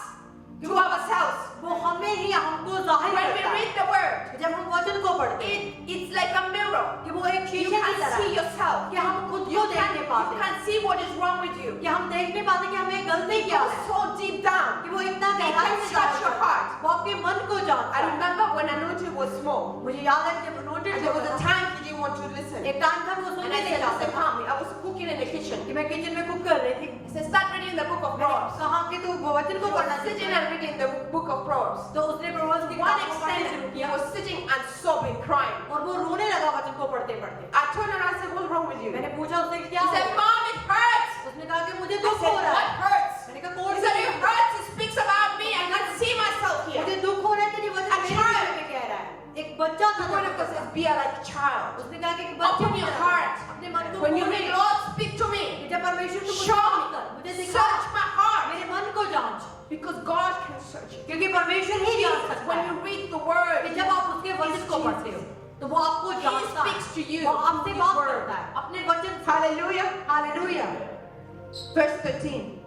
Speaker 1: to ourselves.
Speaker 2: वो हमें ही हमको जाहिर
Speaker 1: When we
Speaker 2: करता है।
Speaker 1: read the word,
Speaker 2: जब हम वचन को पढ़ते हैं,
Speaker 1: it's like a mirror.
Speaker 2: कि वो एक
Speaker 1: You
Speaker 2: शीशे की
Speaker 1: can
Speaker 2: तरह
Speaker 1: see
Speaker 2: है,
Speaker 1: yourself.
Speaker 2: कि हम खुद
Speaker 1: You
Speaker 2: को देखने पाते
Speaker 1: you
Speaker 2: हैं,
Speaker 1: can see what is wrong with you.
Speaker 2: कि हम देख नहीं पाते कि हमें गलती
Speaker 1: It
Speaker 2: क्या
Speaker 1: goes
Speaker 2: है,
Speaker 1: so deep down.
Speaker 2: कि वो इतना
Speaker 1: It
Speaker 2: गहराई
Speaker 1: can
Speaker 2: से
Speaker 1: touch your
Speaker 2: जानता है,
Speaker 1: heart.
Speaker 2: वो आपके मन को जानता
Speaker 1: I
Speaker 2: है।
Speaker 1: remember when Anointing was small.
Speaker 2: मुझे याद है कि जब notice
Speaker 1: And there was a time he didn't want to listen.
Speaker 2: एक टाइम था वो
Speaker 1: And
Speaker 2: सुनने
Speaker 1: I
Speaker 2: नहीं
Speaker 1: said,
Speaker 2: चाहता
Speaker 1: listen,
Speaker 2: था,
Speaker 1: come. I was cooking in the kitchen.
Speaker 2: कि मैं किचन में कुक कर रही थी।
Speaker 1: He said, start reading the book of Proverbs.
Speaker 2: कहा कि तू वचन
Speaker 1: He
Speaker 2: को पढ़ना
Speaker 1: was sitting
Speaker 2: सीख।
Speaker 1: and reading the book of Proverbs.
Speaker 2: तो उसने प्रभु की
Speaker 1: One
Speaker 2: किताब को पढ़ना शुरू
Speaker 1: extent, he
Speaker 2: किया
Speaker 1: was sitting and sobbing, crying.
Speaker 2: और वो रोने लगा वचन को पढ़ते पढ़ते।
Speaker 1: I turned around and said, what's wrong with you?
Speaker 2: मैंने पूछा उससे
Speaker 1: He
Speaker 2: क्या हो
Speaker 1: said,
Speaker 2: गया?
Speaker 1: Mom, it hurts.
Speaker 2: उसने कहा कि मुझे
Speaker 1: I
Speaker 2: दुख
Speaker 1: said,
Speaker 2: हो रहा
Speaker 1: what
Speaker 2: है।
Speaker 1: hurts?
Speaker 2: मैंने कहा
Speaker 1: He
Speaker 2: कौन
Speaker 1: said,
Speaker 2: सी
Speaker 1: it
Speaker 2: दुख?
Speaker 1: hurts. It speaks about me. I can see myself here.
Speaker 2: मुझे दुख हो रहा है तेरी वचन मेरे बारे में कह रहा है। एक बच्चा था
Speaker 1: The word of God says, be like a child.
Speaker 2: उसने कहा कि एक बच्चे
Speaker 1: Open
Speaker 2: की
Speaker 1: your
Speaker 2: तरह
Speaker 1: heart.
Speaker 2: अपने मन को
Speaker 1: When you
Speaker 2: खोले।
Speaker 1: read, Lord, speak to me.
Speaker 2: कि जब परमेश्वर तू मुझे
Speaker 1: Show
Speaker 2: बात कर, मुझे
Speaker 1: me.
Speaker 2: दिखा,
Speaker 1: Search my heart.
Speaker 2: मेरे मन को जांच,
Speaker 1: Because God can search it.
Speaker 2: क्योंकि परमेश्वर ही जान सकता
Speaker 1: When
Speaker 2: है।
Speaker 1: you read the word,
Speaker 2: कि जब आप उसके वचन को पढ़ते हो, तो वो आपको
Speaker 1: He
Speaker 2: जानता है,
Speaker 1: speaks to you.
Speaker 2: वो आपसे
Speaker 1: His
Speaker 2: बात
Speaker 1: word.
Speaker 2: करता है, अपने वचन से।
Speaker 1: Hallelujah.
Speaker 2: Hallelujah.
Speaker 1: Verse 13.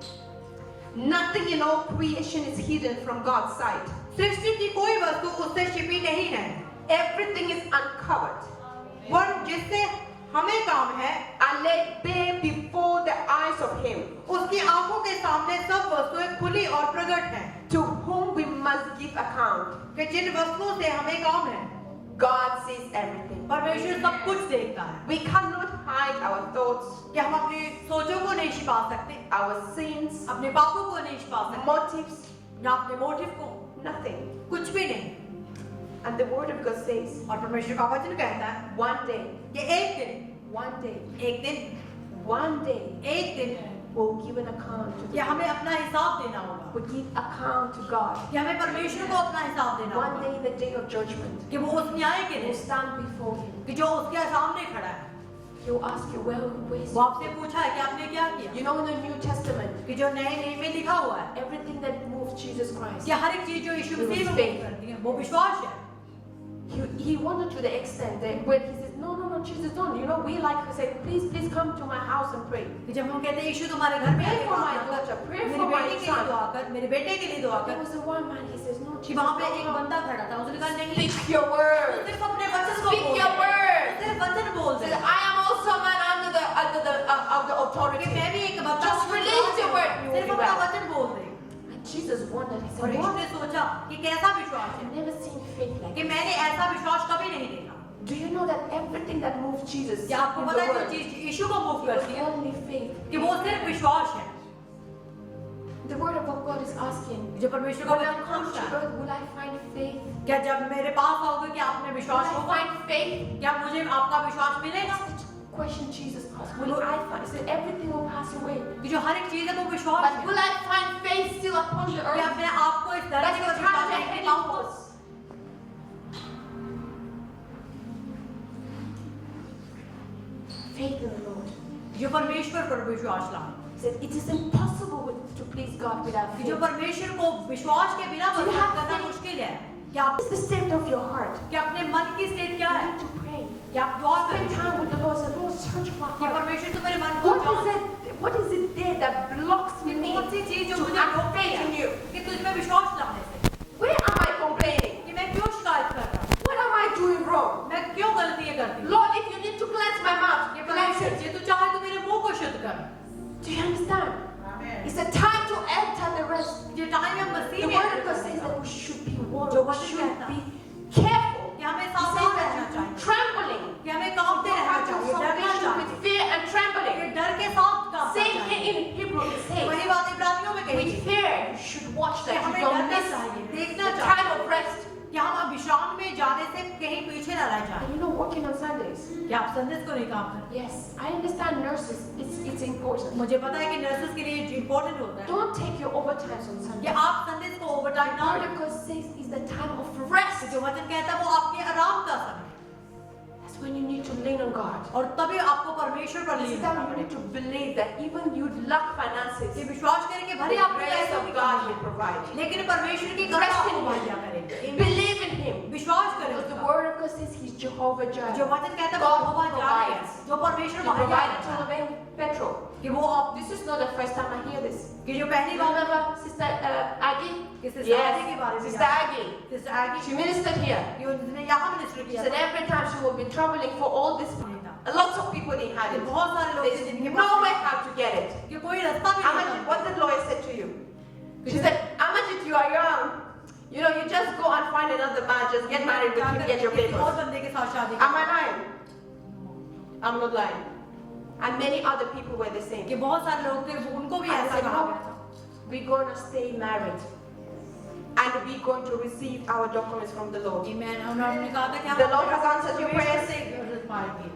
Speaker 1: Nothing in all creation is hidden from God's sight.
Speaker 2: सृष्टि की कोई वस्तु उससे छिपी नहीं है।
Speaker 1: Everything is uncovered
Speaker 2: वह जिससे हमें काम है,
Speaker 1: and laid bare before the eyes of Him
Speaker 2: उसकी आंखों के सामने सब वस्तुएं खुली और प्रकट हैं,
Speaker 1: to whom we must give account.
Speaker 2: कि जिन वस्तुओं से हमें काम है।
Speaker 1: God sees everything.
Speaker 2: परमेश्वर सब कुछ देखता है,
Speaker 1: We cannot hide our thoughts,
Speaker 2: कि हम अपनी सोचों को नहीं छिपा सकते,
Speaker 1: our sins,
Speaker 2: अपने पापों को नहीं छिपा सकते,
Speaker 1: motives,
Speaker 2: या अपने मोटिव को,
Speaker 1: nothing.
Speaker 2: कुछ भी नहीं।
Speaker 1: And the Word of God says,
Speaker 2: और परमेश्वर का वचन कहता है
Speaker 1: one day,
Speaker 2: कि एक दिन
Speaker 1: one day, we'll give an account to
Speaker 2: कि हमें अपना हिसाब देना होगा,
Speaker 1: We'll give account to God.
Speaker 2: कि हमें परमेश्वर को अपना हिसाब देना
Speaker 1: One
Speaker 2: होगा,
Speaker 1: day, the day of judgment,
Speaker 2: कि वो उस न्याय के
Speaker 1: we'll
Speaker 2: दिन
Speaker 1: stand before Him.
Speaker 2: कि जो उसके सामने खड़ा है,
Speaker 1: He'll ask you, well, where's
Speaker 2: वो आपसे पूछा है कि आपने क्या किया,
Speaker 1: You know, in the New Testament,
Speaker 2: कि जो नए नियम में लिखा हुआ है
Speaker 1: everything that moved Jesus Christ,
Speaker 2: कि हर एक चीज जो यीशु मसीह में मूव करती है वो विश्वास है।
Speaker 1: he wanted to the extent that when He says, no, Jesus, don't. You know, we like to say, please come to my house and pray.
Speaker 2: कि जब हम कहते हैं यीशु तुम्हारे घर में
Speaker 1: Pray
Speaker 2: आके
Speaker 1: for my
Speaker 2: बात
Speaker 1: daughter,
Speaker 2: कर,
Speaker 1: pray
Speaker 2: मेरी
Speaker 1: for my
Speaker 2: बेटी के लिए
Speaker 1: son.
Speaker 2: दुआ कर, मेरे बेटे के लिए दुआ
Speaker 1: There
Speaker 2: कर,
Speaker 1: was a one man, he says, no,
Speaker 2: कि
Speaker 1: Jesus,
Speaker 2: वहाँ पे
Speaker 1: don't
Speaker 2: एक
Speaker 1: come.
Speaker 2: बंदा खड़ा था, उसने कहा नहीं,
Speaker 1: Speak your word.
Speaker 2: सिर्फ अपने वचन को
Speaker 1: Speak
Speaker 2: बोल
Speaker 1: your
Speaker 2: दे,
Speaker 1: word.
Speaker 2: सिर्फ वचन बोल
Speaker 1: He
Speaker 2: they,
Speaker 1: says, I am also a man under the of the
Speaker 2: कि
Speaker 1: authority.
Speaker 2: मैं भी एक बंदा
Speaker 1: Just
Speaker 2: हूँ,
Speaker 1: release the word, you will
Speaker 2: सिर्फ
Speaker 1: be
Speaker 2: अपना
Speaker 1: well.
Speaker 2: वचन बोल दे।
Speaker 1: And Jesus wondered. He
Speaker 2: और
Speaker 1: said,
Speaker 2: यीशु
Speaker 1: what?
Speaker 2: ने सोचा कि कैसा विश्वास है,
Speaker 1: I've never seen faith like
Speaker 2: कि
Speaker 1: this.
Speaker 2: मैंने ऐसा विश्वास कभी नहीं देखा।
Speaker 1: Do you know that everything that moved Jesus in
Speaker 2: क्या आपको
Speaker 1: the
Speaker 2: पता है जो
Speaker 1: word
Speaker 2: चीज यीशु को मूव
Speaker 1: was
Speaker 2: करती है
Speaker 1: only faith?
Speaker 2: कि वो सिर्फ विश्वास है।
Speaker 1: The word of God is asking,
Speaker 2: जो परमेश्वर को
Speaker 1: when I
Speaker 2: वचन
Speaker 1: come
Speaker 2: पूछता
Speaker 1: to
Speaker 2: है,
Speaker 1: earth, will I find faith?
Speaker 2: क्या जब मेरे पास आओगे क्या आप में
Speaker 1: Will
Speaker 2: विश्वास
Speaker 1: I
Speaker 2: होगा,
Speaker 1: find faith?
Speaker 2: क्या मुझे आपका विश्वास मिलेगा,
Speaker 1: That's the question Jesus asked. Will I find? He said, everything will pass away.
Speaker 2: कि जो हर एक चीज है वो विश्वास
Speaker 1: But
Speaker 2: है,
Speaker 1: will I find faith still upon the
Speaker 2: क्या
Speaker 1: earth?
Speaker 2: मैं आपको इस
Speaker 1: That's
Speaker 2: धरती
Speaker 1: the
Speaker 2: पर
Speaker 1: time
Speaker 2: विश्वास
Speaker 1: that
Speaker 2: नहीं
Speaker 1: heading
Speaker 2: पाऊंगा,
Speaker 1: towards. Faith in the Lord.
Speaker 2: जो परमेश्वर पर विश्वास लाए,
Speaker 1: He said, it is impossible to please God without
Speaker 2: कि
Speaker 1: faith.
Speaker 2: जो परमेश्वर को विश्वास के बिना
Speaker 1: Do you
Speaker 2: पसंद
Speaker 1: have
Speaker 2: करना
Speaker 1: faith?
Speaker 2: मुश्किल है। क्या आप
Speaker 1: What's the state of your heart?
Speaker 2: क्या अपने मन की स्थिति क्या
Speaker 1: You
Speaker 2: है,
Speaker 1: need to pray.
Speaker 2: क्या आप दुआ
Speaker 1: Spend
Speaker 2: करें
Speaker 1: time with the Lord. Say, Lord, search my
Speaker 2: कि
Speaker 1: heart.
Speaker 2: परमेश्वर तो मेरे मन को जान,
Speaker 1: What is it there that blocks me
Speaker 2: कौन सी चीज जो
Speaker 1: to
Speaker 2: मुझे
Speaker 1: have
Speaker 2: रोकती
Speaker 1: faith in
Speaker 2: है
Speaker 1: you?
Speaker 2: कि तुझ में विश्वास लाने से,
Speaker 1: Where am I complaining?
Speaker 2: कि मैं क्यों शिकायत कर रहा हूँ,
Speaker 1: What am I doing wrong?
Speaker 2: मैं क्यों गलतियाँ करती हूँ।
Speaker 1: Lord, if you need to cleanse my mouth,
Speaker 2: ये
Speaker 1: cleanse
Speaker 2: परमेश्वर
Speaker 1: it.
Speaker 2: जी तू चाहे तो मेरे मुंह को शुद्ध कर,
Speaker 1: Do you understand? It's a time to enter the rest.
Speaker 2: ये टाइम है मसीह
Speaker 1: The
Speaker 2: में
Speaker 1: word
Speaker 2: एंटर
Speaker 1: of God
Speaker 2: करने
Speaker 1: says
Speaker 2: का,
Speaker 1: that we should be
Speaker 2: जो
Speaker 1: warned. We
Speaker 2: वचन
Speaker 1: should
Speaker 2: कहता
Speaker 1: be careful.
Speaker 2: कि हमें
Speaker 1: He
Speaker 2: सावधान
Speaker 1: says
Speaker 2: रहना
Speaker 1: that
Speaker 2: चाहिए,
Speaker 1: you trembling.
Speaker 2: कि हमें कांपते रहना
Speaker 1: Have
Speaker 2: चाहिए,
Speaker 1: your
Speaker 2: डरना
Speaker 1: salvation
Speaker 2: चाहिए,
Speaker 1: with fear and
Speaker 2: ये
Speaker 1: trembling.
Speaker 2: डर के साथ कांपना
Speaker 1: Same
Speaker 2: चाहिए।
Speaker 1: here in Hebrew it says,
Speaker 2: वही बात इब्रानियों में कही
Speaker 1: with
Speaker 2: थी
Speaker 1: fear you should watch
Speaker 2: कि
Speaker 1: that
Speaker 2: हमें
Speaker 1: you don't
Speaker 2: डरना
Speaker 1: miss
Speaker 2: चाहिए,
Speaker 1: the
Speaker 2: देखना
Speaker 1: time
Speaker 2: चाहिए
Speaker 1: of rest.
Speaker 2: कि हम विश्राम में जाने से कहीं पीछे न रह जाएं।
Speaker 1: And you know, working on Sundays.
Speaker 2: क्या आप संदेश को नहीं काम करते?
Speaker 1: Yes, I understand nurses. It's important.
Speaker 2: मुझे पता है कि नर्सेस के लिए इम्पोर्टेंट होता है
Speaker 1: Don't take your overtimes on
Speaker 2: कि
Speaker 1: Sunday.
Speaker 2: आप संदेश को ओवरटाइम
Speaker 1: The
Speaker 2: ना
Speaker 1: word
Speaker 2: लें।
Speaker 1: of God says is the time of
Speaker 2: तो
Speaker 1: rest.
Speaker 2: जो वचन कहता है वो आपके आराम का समय है।
Speaker 1: That's when you need to lean on God.
Speaker 2: और तभी आपको परमेश्वर पर
Speaker 1: It's
Speaker 2: लीन
Speaker 1: that
Speaker 2: करना
Speaker 1: you need
Speaker 2: पड़ेगा।
Speaker 1: to believe that even you lack finances,
Speaker 2: ये विश्वास करें कि भले
Speaker 1: the
Speaker 2: आपको
Speaker 1: grace
Speaker 2: पैसों
Speaker 1: of
Speaker 2: की
Speaker 1: God
Speaker 2: कमी
Speaker 1: will
Speaker 2: है,
Speaker 1: provide.
Speaker 2: लेकिन परमेश्वर की कृपा
Speaker 1: Rest in
Speaker 2: आपको
Speaker 1: Him.
Speaker 2: मुहैया करेगी।
Speaker 1: Believe in Him.
Speaker 2: विश्वास करें
Speaker 1: Because the
Speaker 2: उसका।
Speaker 1: word of God says He's Jehovah
Speaker 2: जो
Speaker 1: Jireh.
Speaker 2: वचन कहता है
Speaker 1: God
Speaker 2: यहोवा जाने है,
Speaker 1: provides.
Speaker 2: जो परमेश्वर
Speaker 1: He
Speaker 2: मुहैया
Speaker 1: provided
Speaker 2: करता है,
Speaker 1: to the petrol.
Speaker 2: कि वो आप
Speaker 1: This is not the first time I hear this.
Speaker 2: कि जो पहली
Speaker 1: You
Speaker 2: bar
Speaker 1: remember Sister Aggie?
Speaker 2: कि सिस्टर आगे के बारे
Speaker 1: Yes,
Speaker 2: में
Speaker 1: Sister Aggie.
Speaker 2: सिस्टर आगे
Speaker 1: She ministered here.
Speaker 2: कि उन्होंने यहाँ मिनिस्टर
Speaker 1: She
Speaker 2: किया
Speaker 1: said
Speaker 2: था।
Speaker 1: every time she will be traveling for all this, lots of people didn't have
Speaker 2: कि
Speaker 1: it.
Speaker 2: बहुत सारे लोग थे
Speaker 1: There's
Speaker 2: जिनके
Speaker 1: no way
Speaker 2: pass
Speaker 1: how to get it.
Speaker 2: कि कोई रास्ता भी
Speaker 1: How
Speaker 2: नहीं
Speaker 1: much,
Speaker 2: था।
Speaker 1: what did lawyer say to you? She said, how much if you are young, you know, you just go and find another man, just get married with him, get your
Speaker 2: किसी और
Speaker 1: papers.
Speaker 2: बंदे के साथ शादी
Speaker 1: Am I lying? I'm not lying. And many other people were the same.
Speaker 2: कि बहुत सारे लोग थे उनको भी
Speaker 1: I
Speaker 2: ऐसा
Speaker 1: said,
Speaker 2: कहा
Speaker 1: no,
Speaker 2: गया था
Speaker 1: we're going to stay married. And we're going to receive our documents from the Lord.
Speaker 2: कि मैं उन्होंने कहा था कि हम
Speaker 1: The Lord has answered your
Speaker 2: परमेश्वर
Speaker 1: prayers.
Speaker 2: से इज्जत पाएंगे।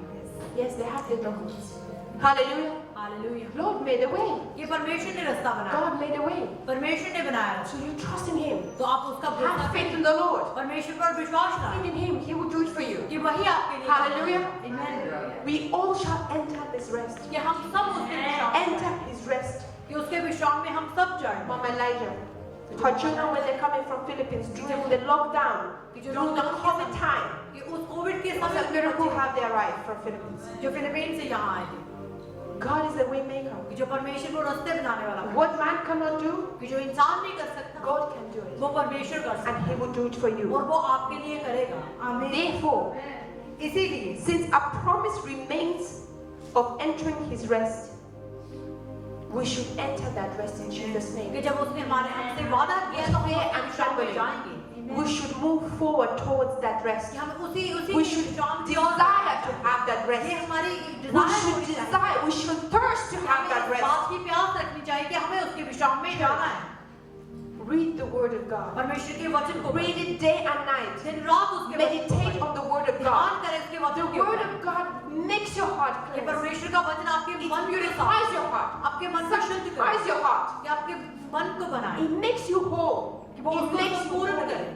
Speaker 1: Yes, they have their documents. Hallelujah.
Speaker 2: Hallelujah.
Speaker 1: Lord made a way.
Speaker 2: ये परमेश्वर ने रास्ता बनाया,
Speaker 1: God made a way.
Speaker 2: परमेश्वर ने बनाया रास्ता।
Speaker 1: So you trust in Him.
Speaker 2: तो आप उसका भरोसा
Speaker 1: Have faith
Speaker 2: करें,
Speaker 1: in the Lord.
Speaker 2: परमेश्वर पर विश्वास
Speaker 1: Faith
Speaker 2: रखें
Speaker 1: in Him. He will do it for you.
Speaker 2: कि वही आपके लिए
Speaker 1: Hallelujah.
Speaker 2: Amen।
Speaker 1: We all shall enter this rest.
Speaker 2: कि हम सब उसके विश्राम में
Speaker 1: Enter
Speaker 2: जाएं,
Speaker 1: His rest.
Speaker 2: कि उसके विश्राम में हम सब जाएं।
Speaker 1: Mama Elijah, her children when they're coming from Philippines during the lockdown, during the COVID time,
Speaker 2: कि उस कोविड के
Speaker 1: it was
Speaker 2: समय
Speaker 1: a miracle
Speaker 2: में
Speaker 1: how they arrived from Philippines.
Speaker 2: जो फिलीपींस से यहाँ आए थे,
Speaker 1: God is a way maker.
Speaker 2: कि जो परमेश्वर को रास्ते बनाने वाला है,
Speaker 1: What man cannot do,
Speaker 2: कि जो इंसान नहीं कर सकता,
Speaker 1: God can do it.
Speaker 2: वो परमेश्वर कर सकता
Speaker 1: And He will do it for
Speaker 2: है
Speaker 1: you.
Speaker 2: और वो आपके लिए करेगा। आमीन।
Speaker 1: Therefore,
Speaker 2: इसीलिए
Speaker 1: since a promise remains of entering His rest, we should enter that rest in Jesus' name.
Speaker 2: कि जब उसने हमारे हमसे वादा किया तो हम
Speaker 1: Fear
Speaker 2: उसके
Speaker 1: and
Speaker 2: विश्राम में
Speaker 1: trembling.
Speaker 2: जाएंगे।
Speaker 1: We should move forward towards that rest.
Speaker 2: कि हम उसी
Speaker 1: We
Speaker 2: के
Speaker 1: should
Speaker 2: विश्राम की ओर
Speaker 1: desire to have that
Speaker 2: ये
Speaker 1: rest.
Speaker 2: हमारी
Speaker 1: We
Speaker 2: desire
Speaker 1: should
Speaker 2: होनी चाहिए।
Speaker 1: desire, we should thirst to have
Speaker 2: हमें
Speaker 1: that
Speaker 2: इस
Speaker 1: rest.
Speaker 2: बात की प्यास रखनी चाहिए कि हमें उसके विश्राम में जाना है।
Speaker 1: Read the Word of God.
Speaker 2: परमेश्वर के वचन को
Speaker 1: Read it day and night.
Speaker 2: दिन रात उसके वचन को
Speaker 1: Meditate
Speaker 2: पढ़ें।
Speaker 1: on the Word of
Speaker 2: ध्यान
Speaker 1: God.
Speaker 2: करें उसके
Speaker 1: The
Speaker 2: वचन के
Speaker 1: Word
Speaker 2: ऊपर।
Speaker 1: of God makes your heart
Speaker 2: कि
Speaker 1: clean.
Speaker 2: परमेश्वर का वचन आपके
Speaker 1: It
Speaker 2: मन को
Speaker 1: purifies
Speaker 2: साफ
Speaker 1: your heart.
Speaker 2: आपके मन को शुद्ध
Speaker 1: Sanctifies
Speaker 2: करे,
Speaker 1: your heart.
Speaker 2: कि आपके मन को बनाए,
Speaker 1: It makes you whole.
Speaker 2: कि वो
Speaker 1: It
Speaker 2: उसको
Speaker 1: makes you
Speaker 2: पूर्ण
Speaker 1: whole.
Speaker 2: करे।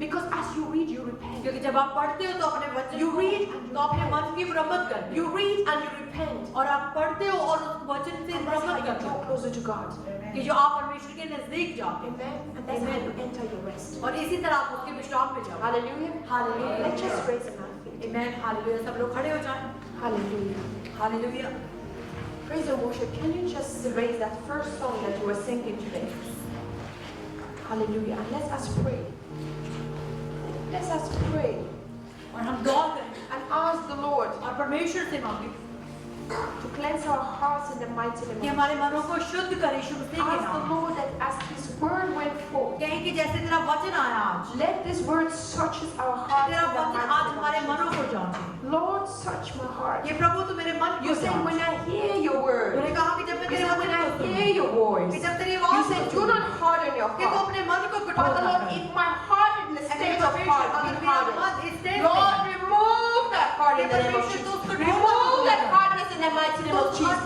Speaker 1: Because as you read, you repent.
Speaker 2: क्योंकि जब आप पढ़ते हो तो अपने वचन
Speaker 1: You
Speaker 2: को
Speaker 1: read
Speaker 2: तो अपने मन की मरम्मत करते हो
Speaker 1: You read and you repent.
Speaker 2: और आप पढ़ते हो और उस वचन से
Speaker 1: And that's how
Speaker 2: मरम्मत
Speaker 1: you
Speaker 2: करते
Speaker 1: draw
Speaker 2: हो
Speaker 1: closer to God.
Speaker 2: कि जो आप परमेश्वर के नजदीक जाते हो
Speaker 1: Amen. And that's how you enter your rest.
Speaker 2: और इसी तरह आप उसके विश्राम में जाओ।
Speaker 1: Hallelujah.
Speaker 2: Hallelujah.
Speaker 1: Let's just raise an our feet.
Speaker 2: आमीन। हालेलुया। सब लोग खड़े हो जाएं।
Speaker 1: Hallelujah.
Speaker 2: Hallelujah.
Speaker 1: Praise and worship. Can you just raise that first song that you were singing today? Hallelujah. And let us pray. Let us pray
Speaker 2: और हम दुआ करें
Speaker 1: and ask the Lord
Speaker 2: और परमेश्वर से मांगे
Speaker 1: to cleanse our hearts in the mighty
Speaker 2: कि
Speaker 1: name of
Speaker 2: हमारे मनों को शुद्ध करे यीशु मसीह के
Speaker 1: Ask the
Speaker 2: नाम।
Speaker 1: Lord that as His word went forth,
Speaker 2: कहें कि जैसे तेरा वचन आया आज,
Speaker 1: let this word search our hearts in
Speaker 2: तेरा
Speaker 1: the
Speaker 2: वचन आज हमारे
Speaker 1: mighty name
Speaker 2: मनों
Speaker 1: of
Speaker 2: को
Speaker 1: Jesus.
Speaker 2: जाने।
Speaker 1: Lord, search my heart.
Speaker 2: ये प्रभु तू मेरे मन
Speaker 1: You
Speaker 2: को
Speaker 1: said when
Speaker 2: जान।
Speaker 1: I hear your word,
Speaker 2: तूने कहा कि जब मैं
Speaker 1: you
Speaker 2: तेरे
Speaker 1: said when
Speaker 2: वचन
Speaker 1: I
Speaker 2: को
Speaker 1: hear
Speaker 2: सुनूं,
Speaker 1: your voice,
Speaker 2: कि जब तेरी
Speaker 1: you
Speaker 2: आवाज
Speaker 1: said
Speaker 2: को
Speaker 1: do
Speaker 2: सुनूं,
Speaker 1: not harden your
Speaker 2: कि तू
Speaker 1: heart.
Speaker 2: अपने मन को कठोर
Speaker 1: Father
Speaker 2: ना
Speaker 1: Lord,
Speaker 2: कर।
Speaker 1: if my heart in the
Speaker 2: अगर
Speaker 1: state of heart
Speaker 2: अगर
Speaker 1: be
Speaker 2: मेरा मन
Speaker 1: hardened,
Speaker 2: इस स्टेज
Speaker 1: Lord,
Speaker 2: में
Speaker 1: remove that heart in the name of Jesus. Remove that hardness in the mighty name of Jesus.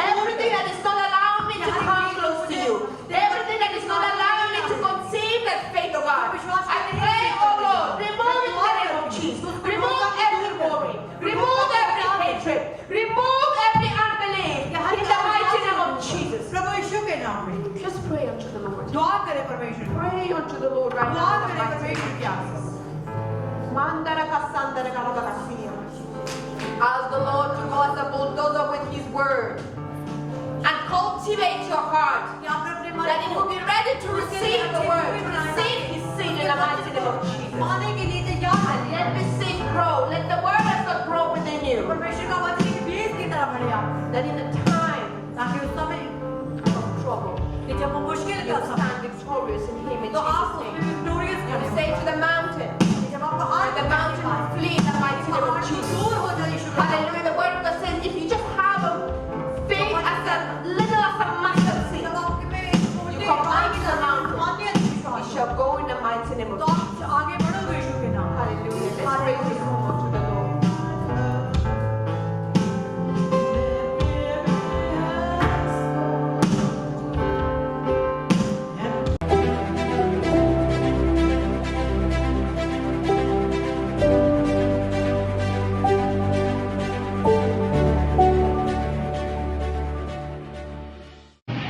Speaker 1: Everything that is not allowing me to come close to you, everything that is not allowing me to conceive that faith, oh God, I pray, oh Lord, remove it in the name of Jesus. Remove every worry, remove every hatred, remove every unbelief in the mighty name of Jesus.
Speaker 2: प्रभु यीशु के नाम में
Speaker 1: Just pray unto the Lord.
Speaker 2: दुआ करे परमेश्वर
Speaker 1: Pray unto the Lord right
Speaker 2: दुआ
Speaker 1: now in
Speaker 2: करे
Speaker 1: the mighty name
Speaker 2: परमेश्वर
Speaker 1: of
Speaker 2: की आशीष
Speaker 1: Jesus. Mandara kasandara galagalasia. Ask the Lord to go as a bulldozer with His word and cultivate your heart
Speaker 2: कि आपने अपने मन
Speaker 1: that it
Speaker 2: को
Speaker 1: will be ready to receive the word, to receive His seed in the mighty name of Jesus.
Speaker 2: पाने के लिए तैयार है।
Speaker 1: And let the seed grow. Let the word of God grow within you.
Speaker 2: परमेश्वर का वचन एक बीज की तरह बढ़े आप,
Speaker 1: That in the time
Speaker 2: ताकि उस समय
Speaker 1: of trouble,
Speaker 2: कि जब वो मुश्किल
Speaker 1: you
Speaker 2: का समय
Speaker 1: stand victorious in Him in
Speaker 2: तो आप
Speaker 1: Jesus'
Speaker 2: उसमें
Speaker 1: name.
Speaker 2: विक्टोरियस
Speaker 1: You
Speaker 2: करें।
Speaker 1: say to the mountain,
Speaker 2: जब आपका
Speaker 1: and
Speaker 2: हाथ
Speaker 1: the mountain will flee in the mighty name of
Speaker 2: पहाड़
Speaker 1: Jesus.
Speaker 2: दूर हो जाए यीशु के नाम में।
Speaker 1: Hallelujah. The word of God says if you just have a faith as a little as a mustard seed,
Speaker 2: जब आपके में एक छोटे
Speaker 1: You command
Speaker 2: भाई की
Speaker 1: the
Speaker 2: तरह
Speaker 1: mountain.
Speaker 2: मान्य
Speaker 1: you
Speaker 2: विश्वास हो,
Speaker 1: shall go in the mighty name of
Speaker 2: तो
Speaker 1: Jesus.
Speaker 2: आप आगे बढ़ोगे यीशु के नाम में।
Speaker 1: Hallelujah. Let's praise this moment to the Lord.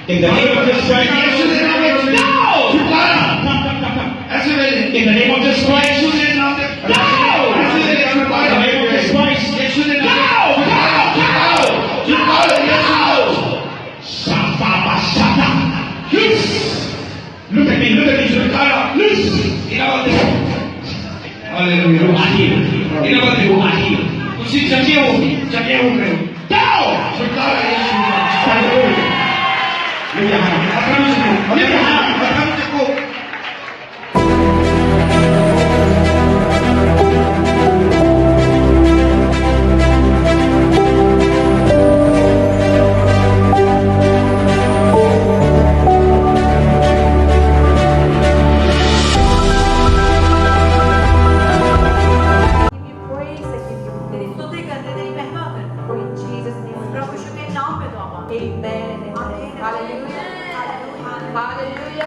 Speaker 3: In the name of Jesus Christ, यीशु के नाम में जाओ. छुटकारा. Come. ऐसे में in the name of Jesus Christ, यीशु के नाम में जाओ. ऐसे में छुटकारा. In the name of Jesus Christ, यीशु के नाम में जाओ. छुटकारा यीशु. Shapa shapa. Loose. Look at me. छुटकारा. Loose. Hallelujah. Ilahi. उसी जगह हो गए. जाओ. छुटकारा यीशु. Hallelujah. Lift your hand. Lift your hand.
Speaker 1: Give you praise, I give you praise.
Speaker 2: स्तुति करते तेरी महिमा करते
Speaker 1: For in Jesus' name,
Speaker 2: प्रभु यीशु के नाम में दुआ मांगते हैं.
Speaker 1: amen. Hallelujah. Hallelujah.